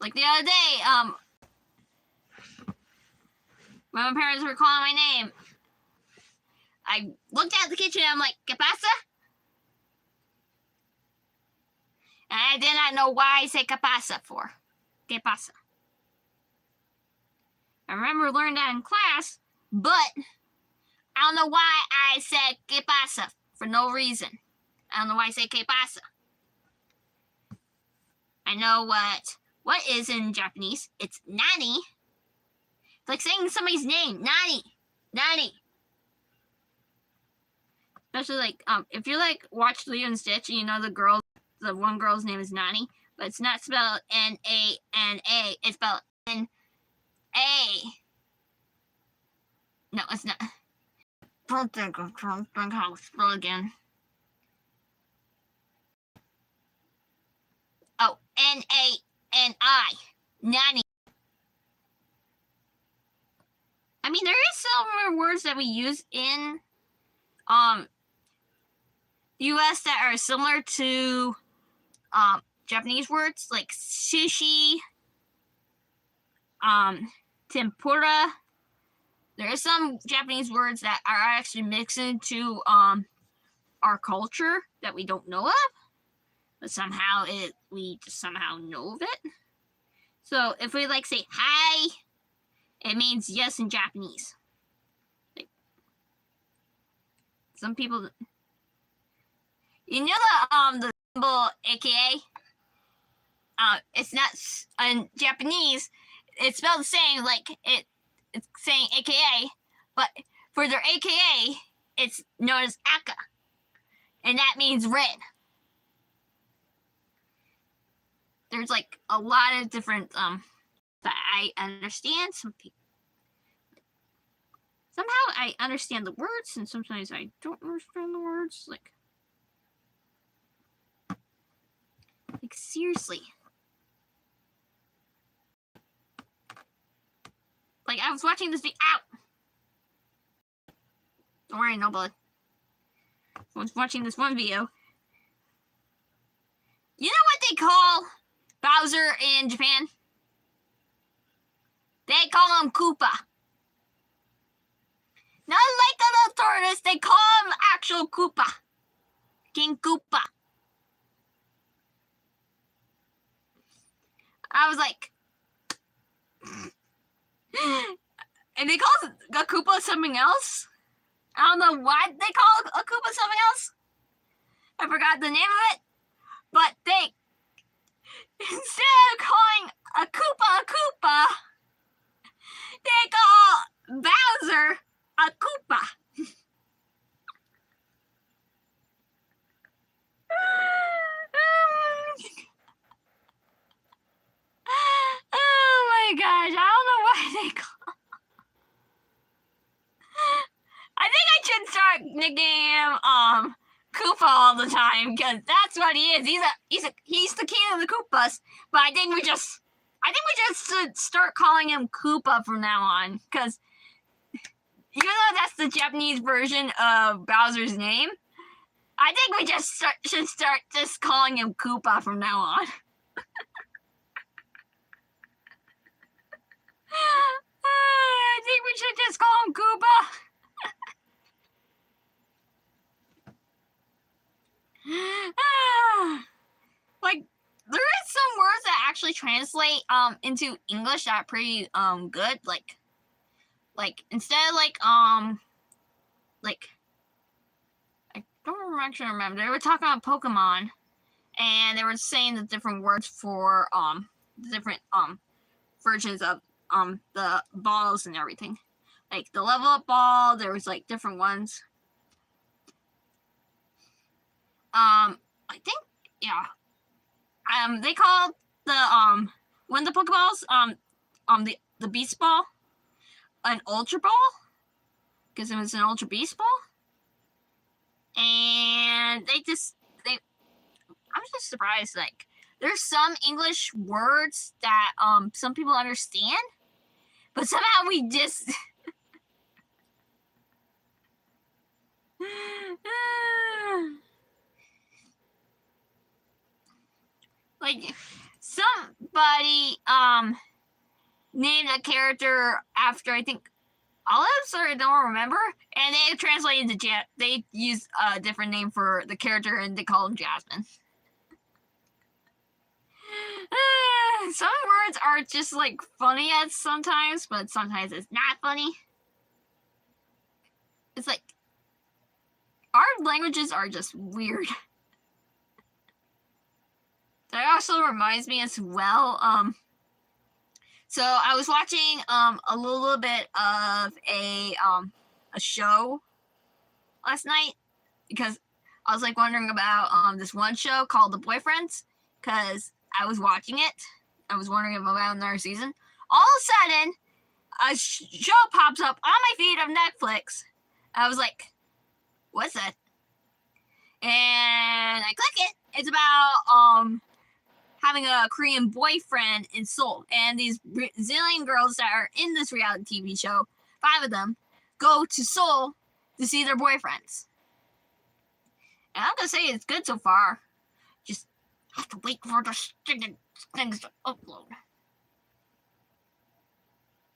Like the other day, when my parents were calling my name, I looked out the kitchen and I'm like, ¿Qué pasa? And I did not know why I said ¿Qué pasa for. ¿Qué pasa? I remember learning that in class, but I don't know why I said ¿Qué pasa? For no reason. I don't know why I say ¿Qué pasa? I know what is in Japanese. It's nani. It's like saying somebody's name. Nani. Nani. Especially like if you watch Lilo and Stitch and the one girl's name is Nani, but it's not spelled N-A-N-A. It's spelled N-A. No, it's not. Don't think how it's spelled again. Oh, N-A-N-I. Nani. I mean, there is similar words that we use in the US that are similar to Japanese words, like sushi, tempura. There are some Japanese words that are actually mixed into our culture that we don't know of, but somehow we just somehow know of it. So if we say hi, it means yes in Japanese. Like, some people, the symbol AKA. It's not in Japanese. It's spelled the same, it's saying AKA, but for their AKA, it's known as Aka, and that means red. There's a lot of different that I understand. Some people somehow I understand the words, and sometimes I don't understand the words. Like seriously. I was watching this video. Ow! Don't worry, no blood. I was watching this one video. You know what they call Bowser in Japan? They call him Koopa. Not like a little tortoise, they call him actual Koopa. King Koopa. I was like... and they call a Koopa something else? I don't know why they call a Koopa something else. I forgot the name of it. But they... instead of calling a Koopa, they call Bowser a Koopa. Oh my gosh, I don't know why they call... I think I should start nicknaming him Koopa all the time because that's what he is. He's the king of the Koopas. But I think we just should start calling him Koopa from now on because even though that's the Japanese version of Bowser's name, I think we just should start just calling him Koopa from now on. I think we should just call him Koopa. Like there is some words that actually translate into English that are pretty good. Like instead of like I don't actually remember. They were talking about Pokemon and they were saying the different words for the different versions of the balls and everything. Like the level up ball, there was like different ones. I think they called the one of the Pokeballs the Beast Ball an Ultra Ball because it was an Ultra Beast Ball, and I'm just surprised. Like there's some English words that some people understand, but somehow we just like somebody named a character after I think Olives, or I don't remember, and they translated to they used a different name for the character and they call him Jasmine. Some words are just like funny at sometimes, but sometimes it's not funny. It's like our languages are just weird. That also reminds me as well. So I was watching a little bit of a show last night because I was like wondering about this one show called The Boyfriends because I was watching it. I was wondering about another season. All of a sudden, a show pops up on my feed of Netflix. I was like, "What's that?" And I click it. It's about having a Korean boyfriend in Seoul. And these zillion girls that are in this reality TV show, 5 of them, go to Seoul to see their boyfriends. And I'm going to say it's good so far. Just have to wait for the things to upload.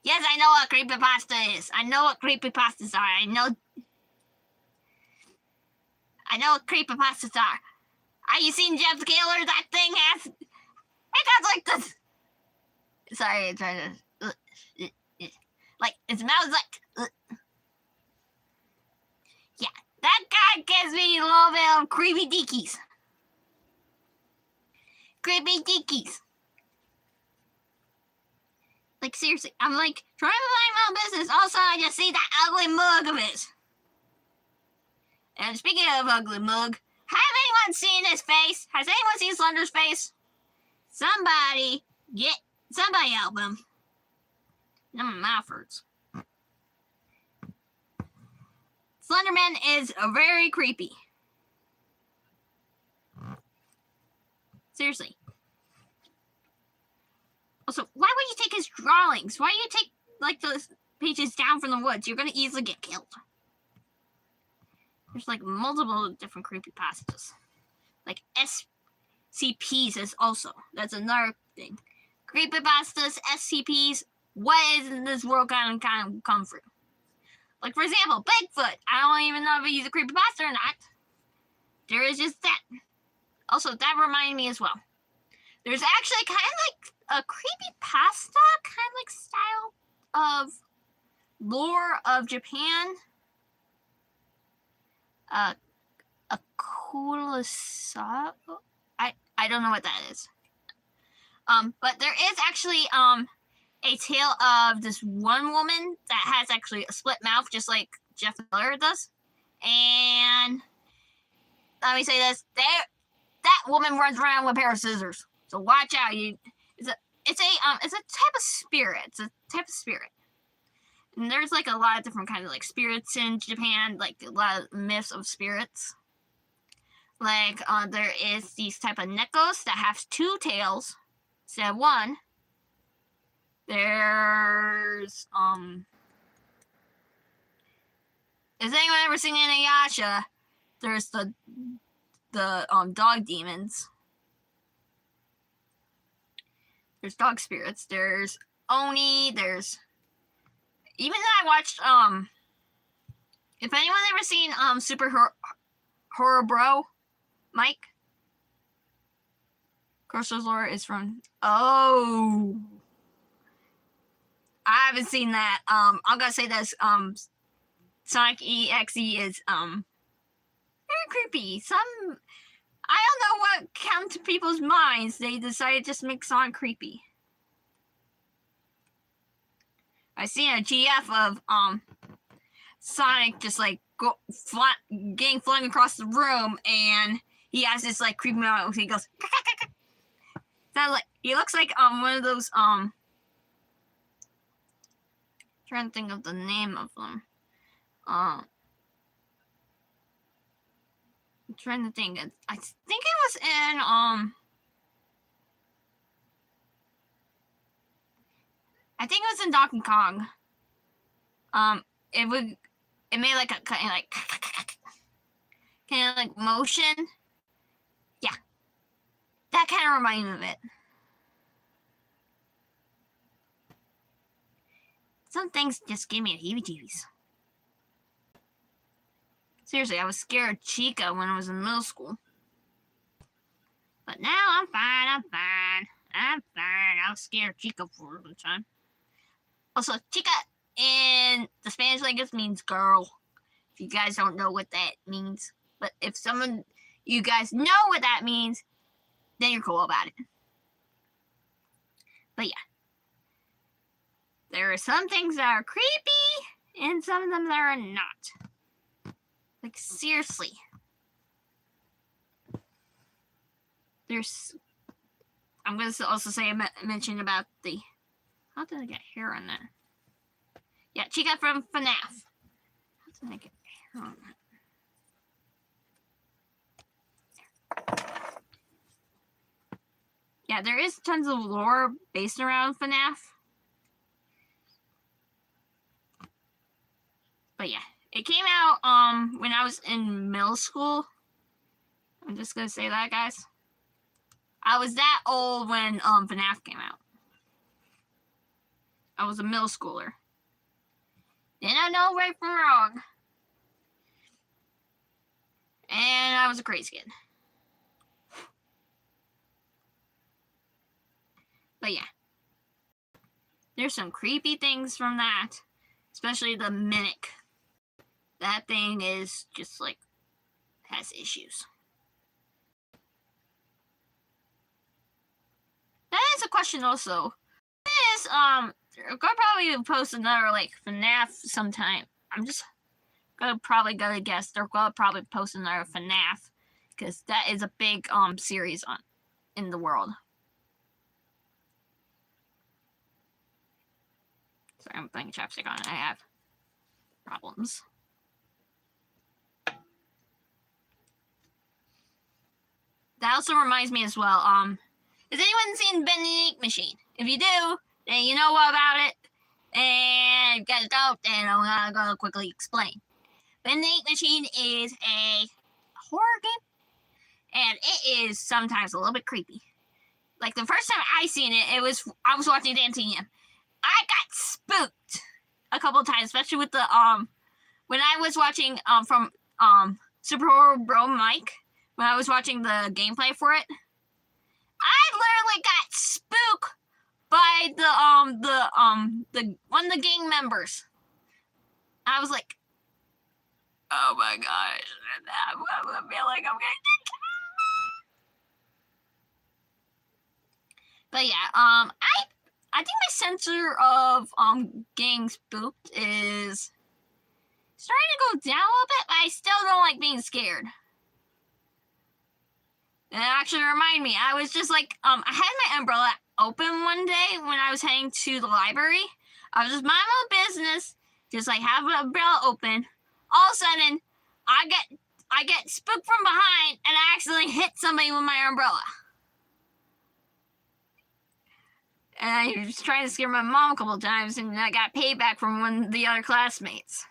Yes, I know what creepypasta is. I know what creepypastas are. I know what creepypastas are. Have you seen Jeff the Killer? That thing has... It got like this. Sorry, I'm trying to... like, its mouth's like... Yeah, that guy gives me a little bit of creepy deakies. Creepy deakies. Like, seriously, I'm like, trying to mind my own business. All of a sudden, I just see that ugly mug of his. And speaking of ugly mug, have anyone seen his face? Has anyone seen Slender's face? Somebody help him. Now my mouth hurts. Slenderman is very creepy. Seriously. Also, why would you take his drawings? Why do you take like those pages down from the woods? You're gonna easily get killed. There's like multiple different creepypastas. Like SCPs is also. That's another thing. Creepypastas, SCPs, what is in this world kind of come through? Like for example, Bigfoot. I don't even know if he's a creepypasta or not. There is just that. Also, that reminded me as well. There's actually kind of like a creepypasta kind of like style of lore of Japan. A Kurosawa? I don't know what that is. But there is actually a tale of this one woman that has actually a split mouth, just like Jeff Miller does. And let me say this: that woman runs around with a pair of scissors. So watch out! It's a type of spirit. It's a type of spirit. And there's like a lot of different kinds of like spirits in Japan, like a lot of myths of spirits. Like, there is these type of neckos that have 2 tails instead of 1. There's, has anyone ever seen Inuyasha? There's the dog demons. There's dog spirits. There's Oni. There's, even though I watched, if anyone ever seen, Super Horror Bro, Mike? Crosso's lore is from, oh. I haven't seen that. I'm gonna say this, Sonic EXE is, very creepy. I don't know what came to people's minds. They decided to just make Sonic creepy. I seen a GF of, Sonic just, like, getting flung across the room, and he has this, like, creepy moment. He goes, that, like, he looks like, one of those, trying to think of the name of them. I'm trying to think. I think it was in, I think it was in Donkey Kong. It made like a kind of like motion. Yeah, that kind of reminded me of it. Some things just gave me the heebie-jeebies. Seriously, I was scared of Chica when I was in middle school. But now I'm fine. I was scared of Chica for the time. Also, Chica in the Spanish language means girl. If you guys don't know what that means. But if you guys know what that means, then you're cool about it. But yeah. There are some things that are creepy, and some of them that are not. Like, seriously. I'm going to also say, mention about the, how did I get hair on that? Yeah, Chica from FNAF. How did I get hair on that? Yeah, there is tons of lore based around FNAF. But yeah, it came out when I was in middle school. I'm just gonna say that, guys. I was that old when FNAF came out. I was a middle schooler. Didn't I know right from wrong. And I was a crazy kid. But yeah. There's some creepy things from that. Especially the Mimic. That thing is just like, has issues. That is a question also. Is, I'll probably post another, like, FNAF sometime. I'm just probably gonna guess they're gonna probably post another FNAF. Because that is a big, series in the world. Sorry, I'm putting chapstick on. I have problems. That also reminds me as well, has anyone seen Ben the Ink Machine? If you do, then you know all about it. And if you guys don't, then I'm gonna quickly explain. Ben the Ink Machine is a horror game, and it is sometimes a little bit creepy. Like, the first time I seen it, I was watching Dancing Em. I got spooked a couple of times, especially with the, when I was watching, from, Super Horror Bro Mike, when I was watching the gameplay for it, I literally got spooked by one of the gang members. I was like, oh my gosh, I feel like I'm gonna get killed. But yeah, I think my sensor of getting spooked is starting to go down a little bit, but I still don't like being scared. And it actually reminded me, I was just like, I had my umbrella open one day when I was heading to the library. I was just minding my own business, just like have an umbrella open. All of a sudden, I I get spooked from behind and I accidentally hit somebody with my umbrella. And I was trying to scare my mom a couple of times, and I got payback from one of the other classmates.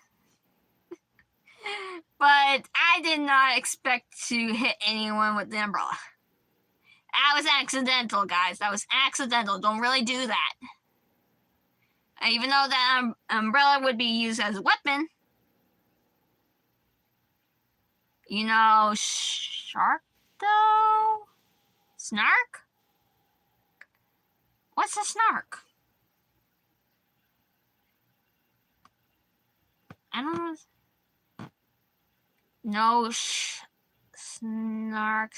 But I did not expect to hit anyone with the umbrella. That was accidental, guys. That was accidental. Don't really do that. Even though that umbrella would be used as a weapon. You know, shark, though? Snark? What's a snark? I don't know. No, snark.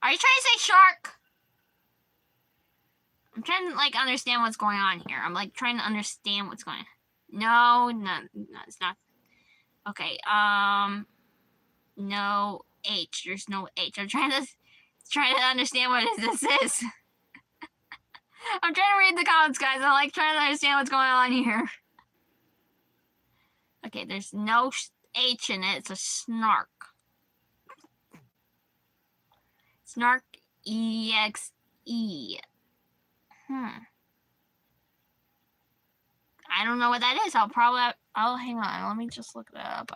Are you trying to say shark? I'm trying to, like, understand what's going on here. I'm, like, trying to understand what's going on. No, it's not. Okay, no H. There's no H. I'm trying to understand what this is. I'm trying to read the comments, guys. I'm, like, trying to understand what's going on here. Okay, there's no H in it. It's a snark. Snark, E-X-E. I don't know what that is. I'll hang on. Let me just look that up.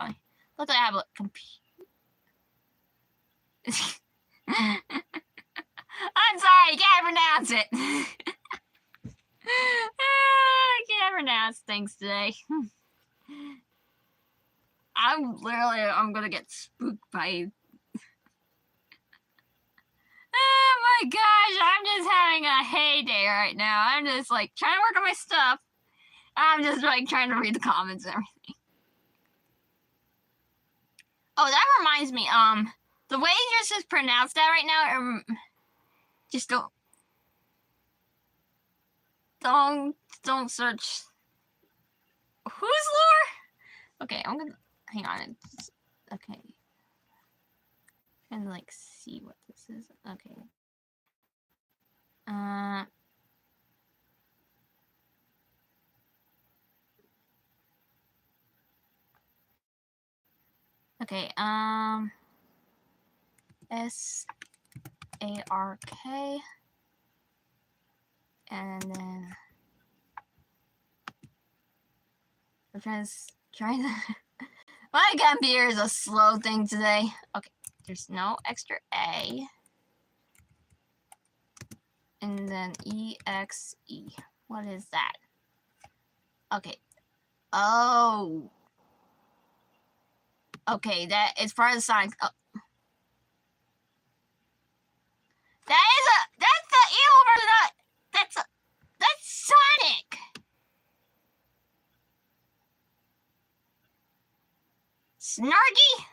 Look at that computer. I'm sorry, I can't pronounce it. I can't pronounce things today. I'm gonna get spooked by. Oh my gosh, I'm just having a heyday right now. I'm just like trying to work on my stuff. I'm just like trying to read the comments and everything. Oh, that reminds me, the way you just pronounced that right now, just don't search. Who's lore? Okay, I'm gonna hang on. Okay, trying to like see what this is. Okay. Okay, S-A-R-K, and then I'm trying to my computer is a slow thing today. Okay, there's no extra A, and then E-X-E. What is that? Okay. Oh. Okay, that is part of the Sonic. Oh. That's the evil version of that's Sonic. Snarky?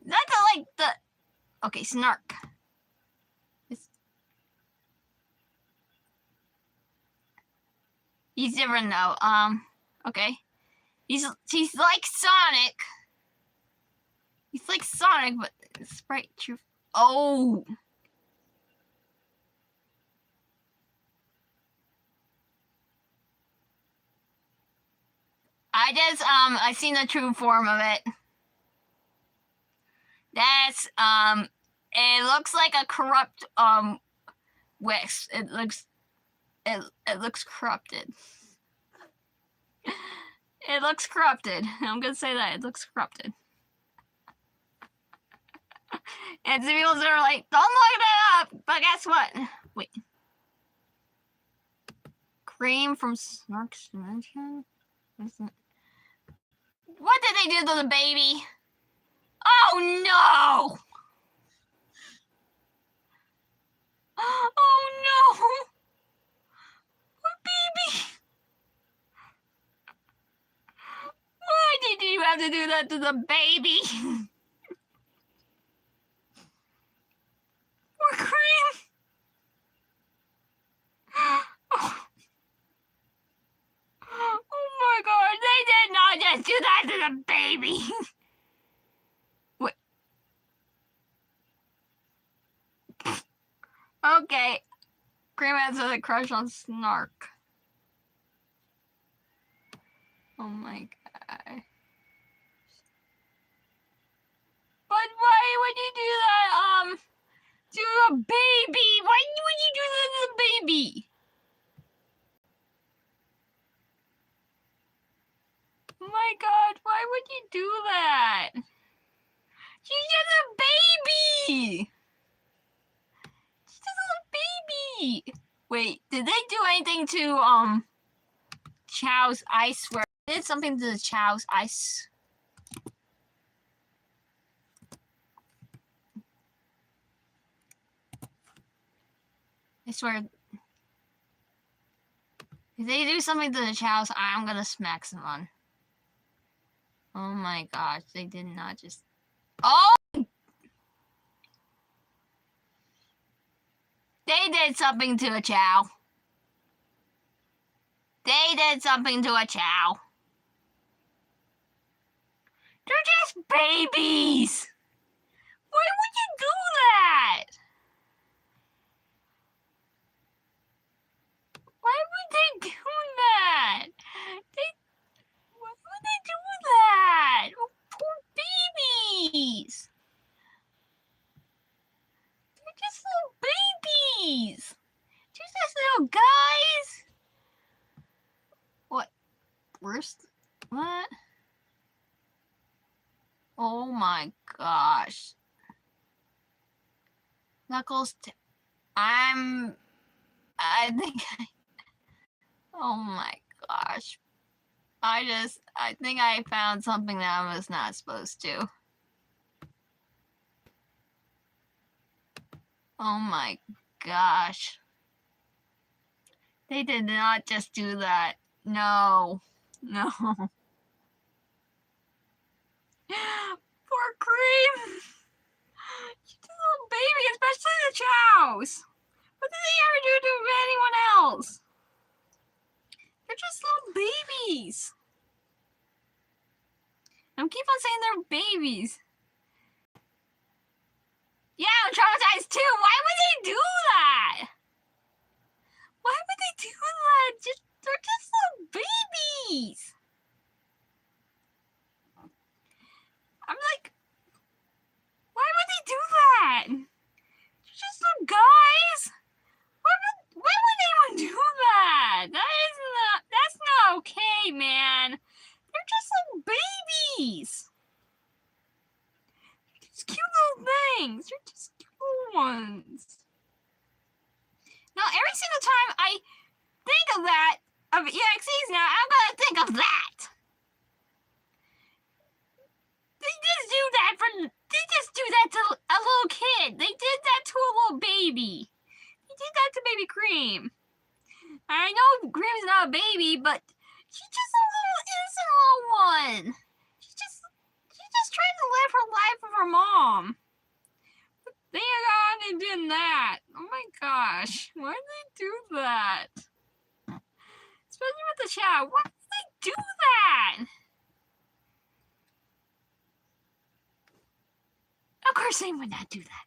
That's like the okay, Snark. He's different though. Okay. He's like Sonic. He's like Sonic, but sprite true. Oh. I seen the true form of it. That's it looks like a corrupt Wix. It looks corrupted. It looks corrupted. I'm gonna say that. It looks corrupted. And some people are like, don't look that up. But guess what? Wait. Cream from Snark's Dimension? What did they do to the baby? Oh no! Oh no! Baby! Why did you have to do that to the baby? Poor Cream! Oh my god, they did not just do that to the baby! What? Okay. Cream has a crush on Snark. Oh my god. a baby? Why would you do that to the baby? Oh my god, why would you do that? She's just a baby! She's just a baby! Wait, did they do anything to, Chow's ice? Where did something to the Chow's ice? I swear. If they do something to the Chow's, I'm gonna smack someone. Oh my gosh, they did not just... Oh! They did something to a Chow. They did something to a Chow. They're just babies! Why would you do that? Why would they do that? Why would they do that? Oh, poor babies! They're just little babies! They're just little guys! What? Worst? What? Oh my gosh. Knuckles, I think oh my gosh. I think I found something that I was not supposed to. Oh my gosh. They did not just do that. No. No. Poor Cream. She's a little baby, especially the Chows. What did they ever do to anyone else? They're just little babies. I keep on saying they're babies. Yeah, I'm traumatized too. Why would they do that? Why would they do that? They're just little babies. I'm like, why would they do that? They're just little guys. Why would anyone do that? That's not okay, man. They're just little babies. They're just cute little things. They're just cute little ones. Now, every single time I think of that, of EXEs now, I'm gonna think of that. They just do that to a little kid. They did that to a little baby. They did that to baby Cream. I know Cream's not a baby, but she's just a little innocent little one. She's just trying to live her life with her mom. But they got on and did that. Oh my gosh. Why did they do that? Especially with the Chow. Why did they do that? Of course they would not do that.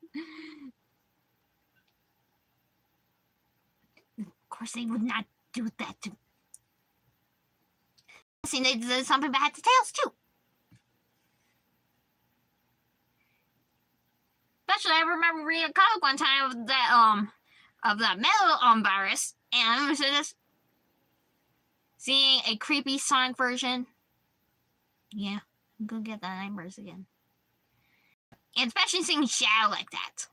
Of course they would not do that to... I think they did something bad to Tails too. Especially I remember reading a comic one time of that metal virus, and I was just seeing a creepy Sonic version. Yeah, I'm gonna get the nightmares again. And especially seeing Shadow like that.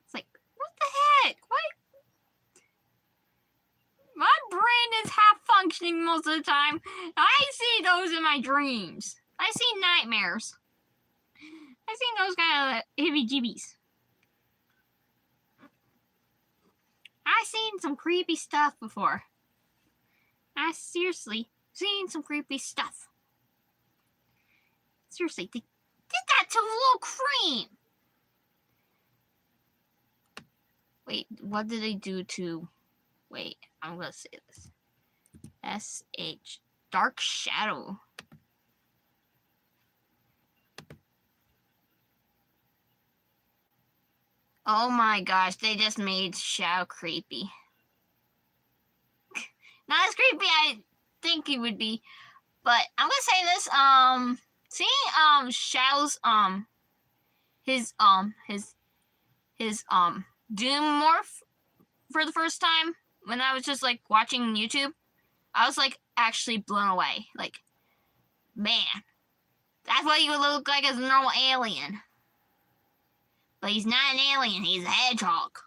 It's like, what the heck? What? My brain is half functioning most of the time. I see those in my dreams. I see nightmares. I see those kind of heebie-jeebies. I've seen some creepy stuff before. I seriously seen some creepy stuff. Seriously, they did that to little Cream. Wait, what did they do to... Wait, I'm gonna say this. S-H. Dark Shadow. Oh my gosh, they just made Shadow creepy. Not as creepy I think he would be, but I'm gonna say this, seeing Shadow's his Doom morph for the first time when I was just like watching YouTube, I was like actually blown away. Like, man, that's what he would look like as a normal alien. But he's not an alien, he's a hedgehog.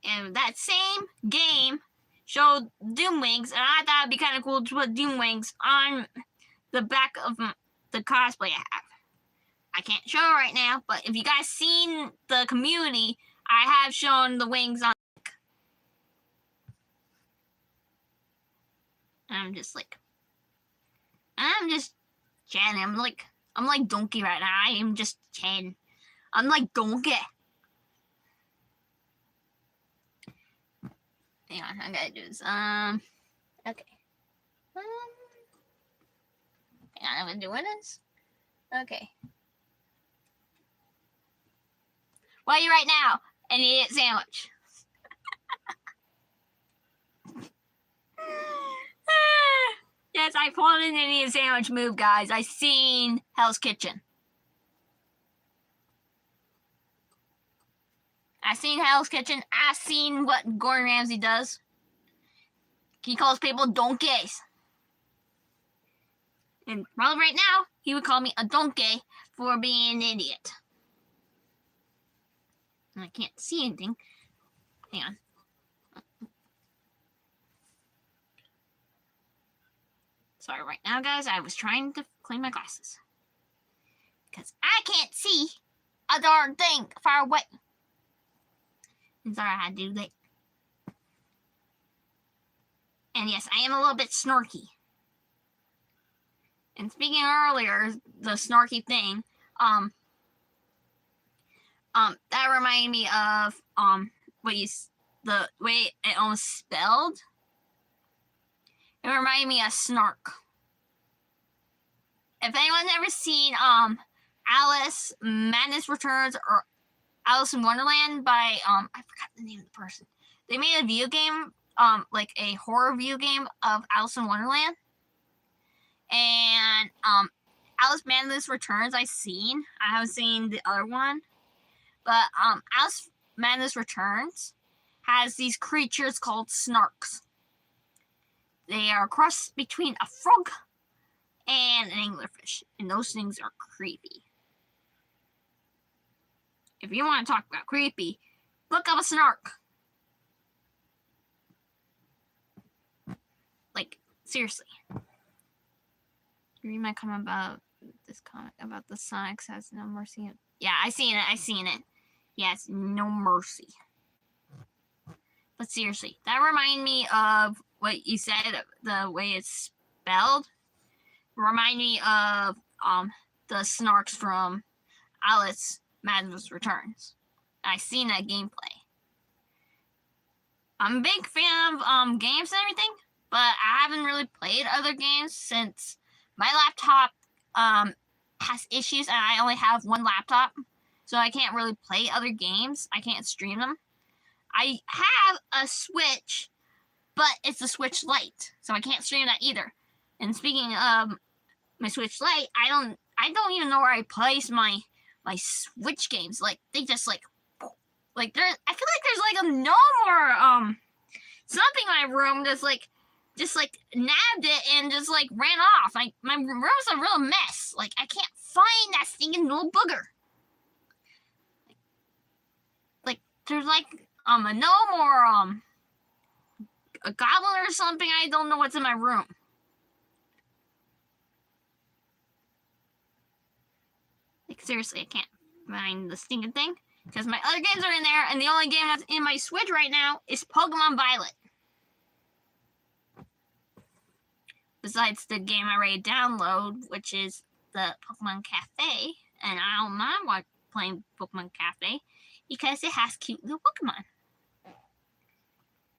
And that same game showed Doom wings, and I thought it'd be kind of cool to put Doom wings on the back of the cosplay I have. I can't show it right now, but if you guys seen the community, I have shown the wings on. I'm just chatting. I'm like Donkey right now. I am just chatting. I'm like Donkey. Hang on, I gotta do this. Okay. Hang on, I'm doing this. Okay. What are you right now? An idiot sandwich. Yes, I pulled an idiot sandwich move, guys. I seen Hell's Kitchen. I seen Hell's Kitchen. I seen what Gordon Ramsay does. He calls people donkeys. And probably right now, he would call me a donkey for being an idiot. And I can't see anything. Hang on. Sorry, right now, guys, I was trying to clean my glasses. Because I can't see a darn thing far away. And sorry I had to do that. And yes, I am a little bit snarky. And speaking earlier, the snarky thing, that reminded me of the way it almost spelled. It reminded me of snark. If anyone's ever seen Alice Madness Returns or Alice in Wonderland by I forgot the name of the person. They made a video game, like a horror video game of Alice in Wonderland. And Alice Madness Returns I haven't seen the other one. But Alice Madness Returns has these creatures called snarks. They are a cross between a frog and an anglerfish. And those things are creepy. If you want to talk about creepy, look up a snark. Like, seriously. You read my comment about this comic about the Sonic has no mercy. Yeah, I seen it. Yes, no mercy. But seriously, that reminded me of what you said, the way it's spelled. Remind me of the snarks from Alice Madness Returns. I seen that gameplay. I'm a big fan of games and everything, but I haven't really played other games since my laptop has issues and I only have one laptop, so I can't really play other games. I can't stream them. I have a Switch, but it's a Switch Lite, so I can't stream that either. And speaking of my Switch Lite, I don't even know where I place my Switch games. Like, they just like I feel like there's like a gnome or something in my room just nabbed it and just like ran off. Like, my room's a real mess. Like, I can't find that stinking little booger. Like there's like a gnome or a goblin or something. I don't know what's in my room. Like, seriously, I can't find the stinking thing because my other games are in there, and the only game that's in my Switch right now is Pokemon Violet. Besides the game I already download, which is the Pokemon Cafe, and I don't mind playing Pokemon Cafe because it has cute little Pokemon.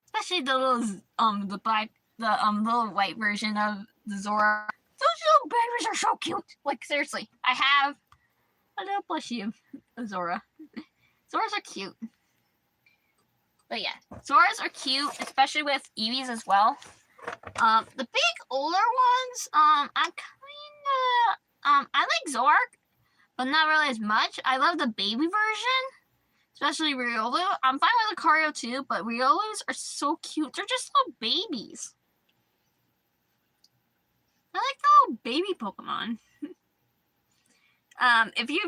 Especially the little little white version of the Zora. Those little babies are so cute. Like, seriously, I have a little plushie of Zora. Zoras are cute. But yeah, Zoras are cute, especially with Eevees as well. The big older ones, I like Zork, but not really as much. I love the baby version, especially Riolu. I'm fine with Lucario too, but Riolus are so cute. They're just little babies. I like the little baby Pokemon.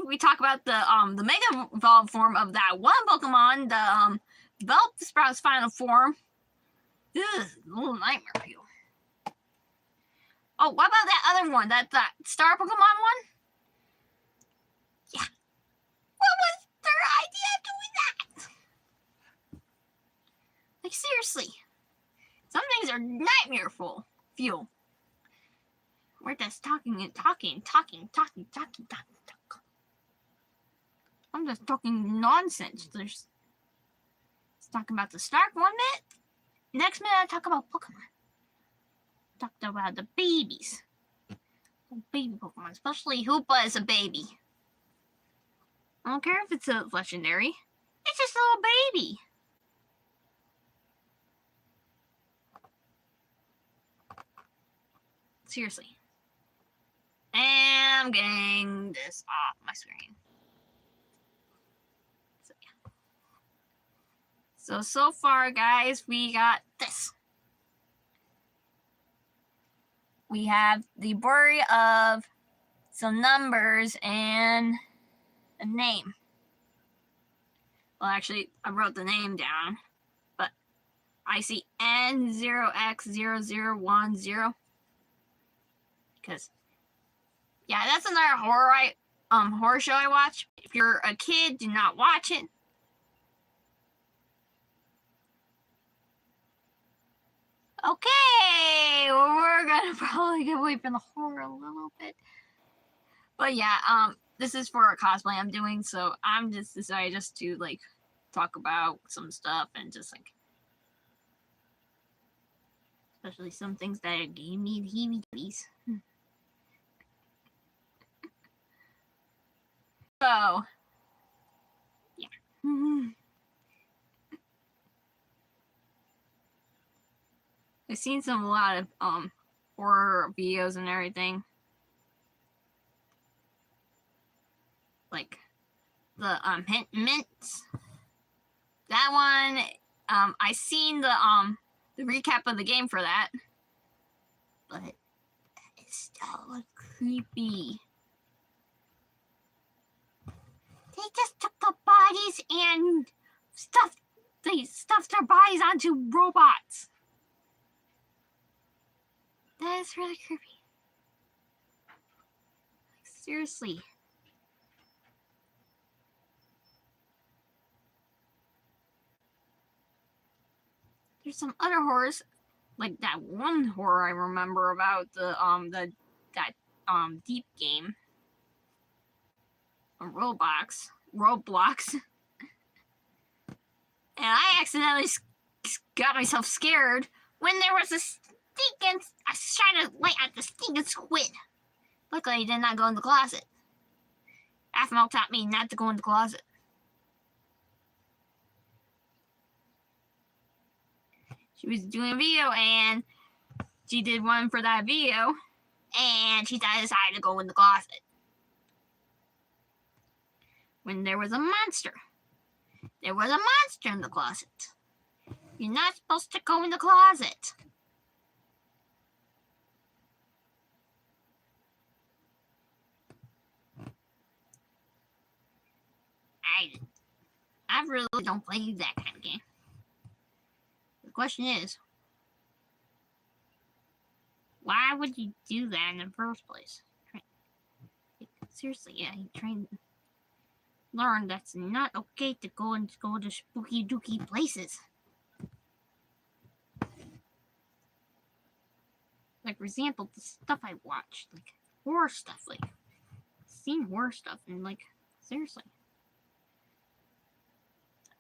We talk about the Mega Evolved form of that one Pokemon, the Bellsprout's final form. Ugh, little nightmare for you. Oh, what about that other one? That Star Pokemon one? Yeah. What was their idea of doing that? Like, seriously. Some things are nightmareful. Fuel. We're just talking. I'm just talking nonsense. It's talking about the Stark 1 minute. Next minute, I talk about Pokemon. Talked about the babies. Baby Pokemon, especially Hoopa is a baby. I don't care if it's a legendary. It's just a little baby. Seriously. And I'm getting this off my screen. So, yeah. So far, guys, we got this. We have the embroidery of some numbers and a name. Well, actually, I wrote the name down, but I see N0X0010 because, yeah, that's another horror show I watch. If you're a kid, do not watch it. Okay, well, we're gonna probably get away from the horror a little bit, but yeah, this is for a cosplay I'm doing, so I'm just decided just to like talk about some stuff and just like, especially some things that gave me the heebie-jeebies. So, yeah. I've seen a lot of horror videos and everything. Like the Hint Mints. That one, I seen the recap of the game for that. But it's still creepy. They just took the bodies and stuffed their bodies onto robots. That is really creepy. Like, seriously. There's some other horrors, like that one horror I remember about that Deep game. Roblox. And I accidentally got myself scared when there was a stinking. I was trying to light at the stinking squid. Luckily, I did not go in the closet. Aphmau taught me not to go in the closet. She was doing a video and she did one for that video and she decided to go in the closet. When there was a monster. There was a monster in the closet. You're not supposed to go in the closet. I really don't play that kind of game. The question is, why would you do that in the first place? Seriously, yeah, he trained. Learn that's not okay to go to spooky dooky places. Like, for example, the stuff I watched, like horror stuff, like seen horror stuff, and like seriously,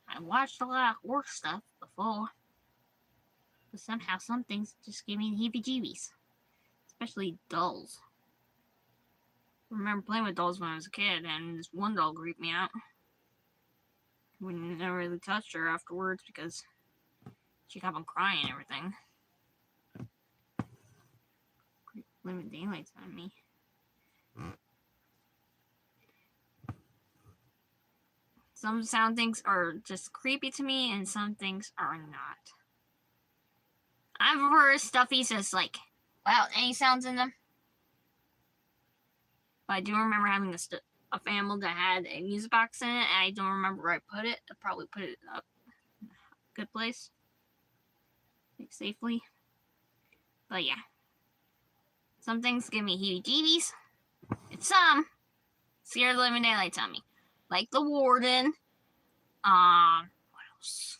I watched a lot of horror stuff before, but somehow some things just gave me the heebie-jeebies, especially dolls. I remember playing with dolls when I was a kid, and this one doll creeped me out. We never really touched her afterwards because She kept on crying and everything. Living daylights on me. Some sound things are just creepy to me, and some things are not. I've heard stuffies just like without any sounds in them. But I do remember having a family that had a music box in it, and I don't remember where I put it. I probably put it up in a good place, like safely. But yeah, some things give me heebie-jeebies, and some scare the living daylights on me, like the warden. What else?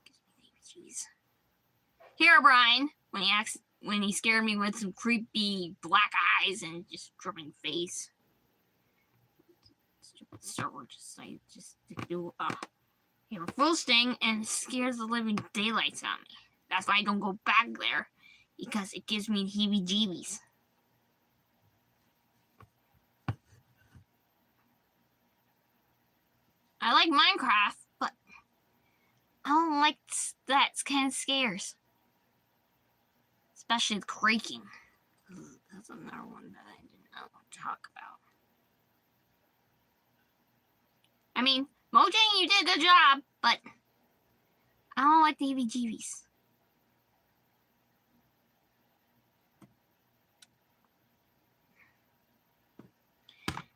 Gives me heebie-jeebies. Herobrine, when he scared me with some creepy black eyes and just dripping face. Stupid Star Wars just do a full sting and scares the living daylights out of me. That's why I don't go back there, because it gives me heebie-jeebies. I like Minecraft, but I don't like that kind of scares. Especially the creaking. That's another one that I did not want to talk about. I mean, Mojang, you did a good job, but I don't like the heebie-jeebies.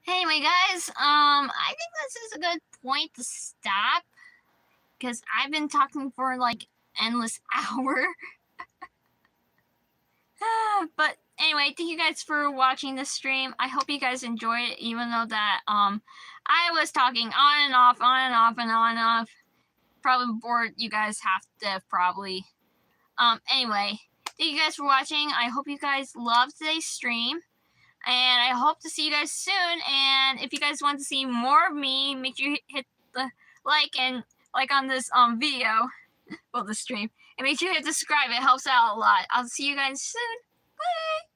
Anyway, guys, I think this is a good point to stop, because I've been talking for like endless hour. But anyway, thank you guys for watching this stream. I hope you guys enjoy it, even though that I was talking on and off, on and off, and on and off. Probably bored you guys half to death, probably. Anyway, thank you guys for watching. I hope you guys loved today's stream, and I hope to see you guys soon. And if you guys want to see more of me, make sure you hit the like on this video, well, the stream, and make sure you hit subscribe. It helps out a lot. I'll see you guys soon. Bye.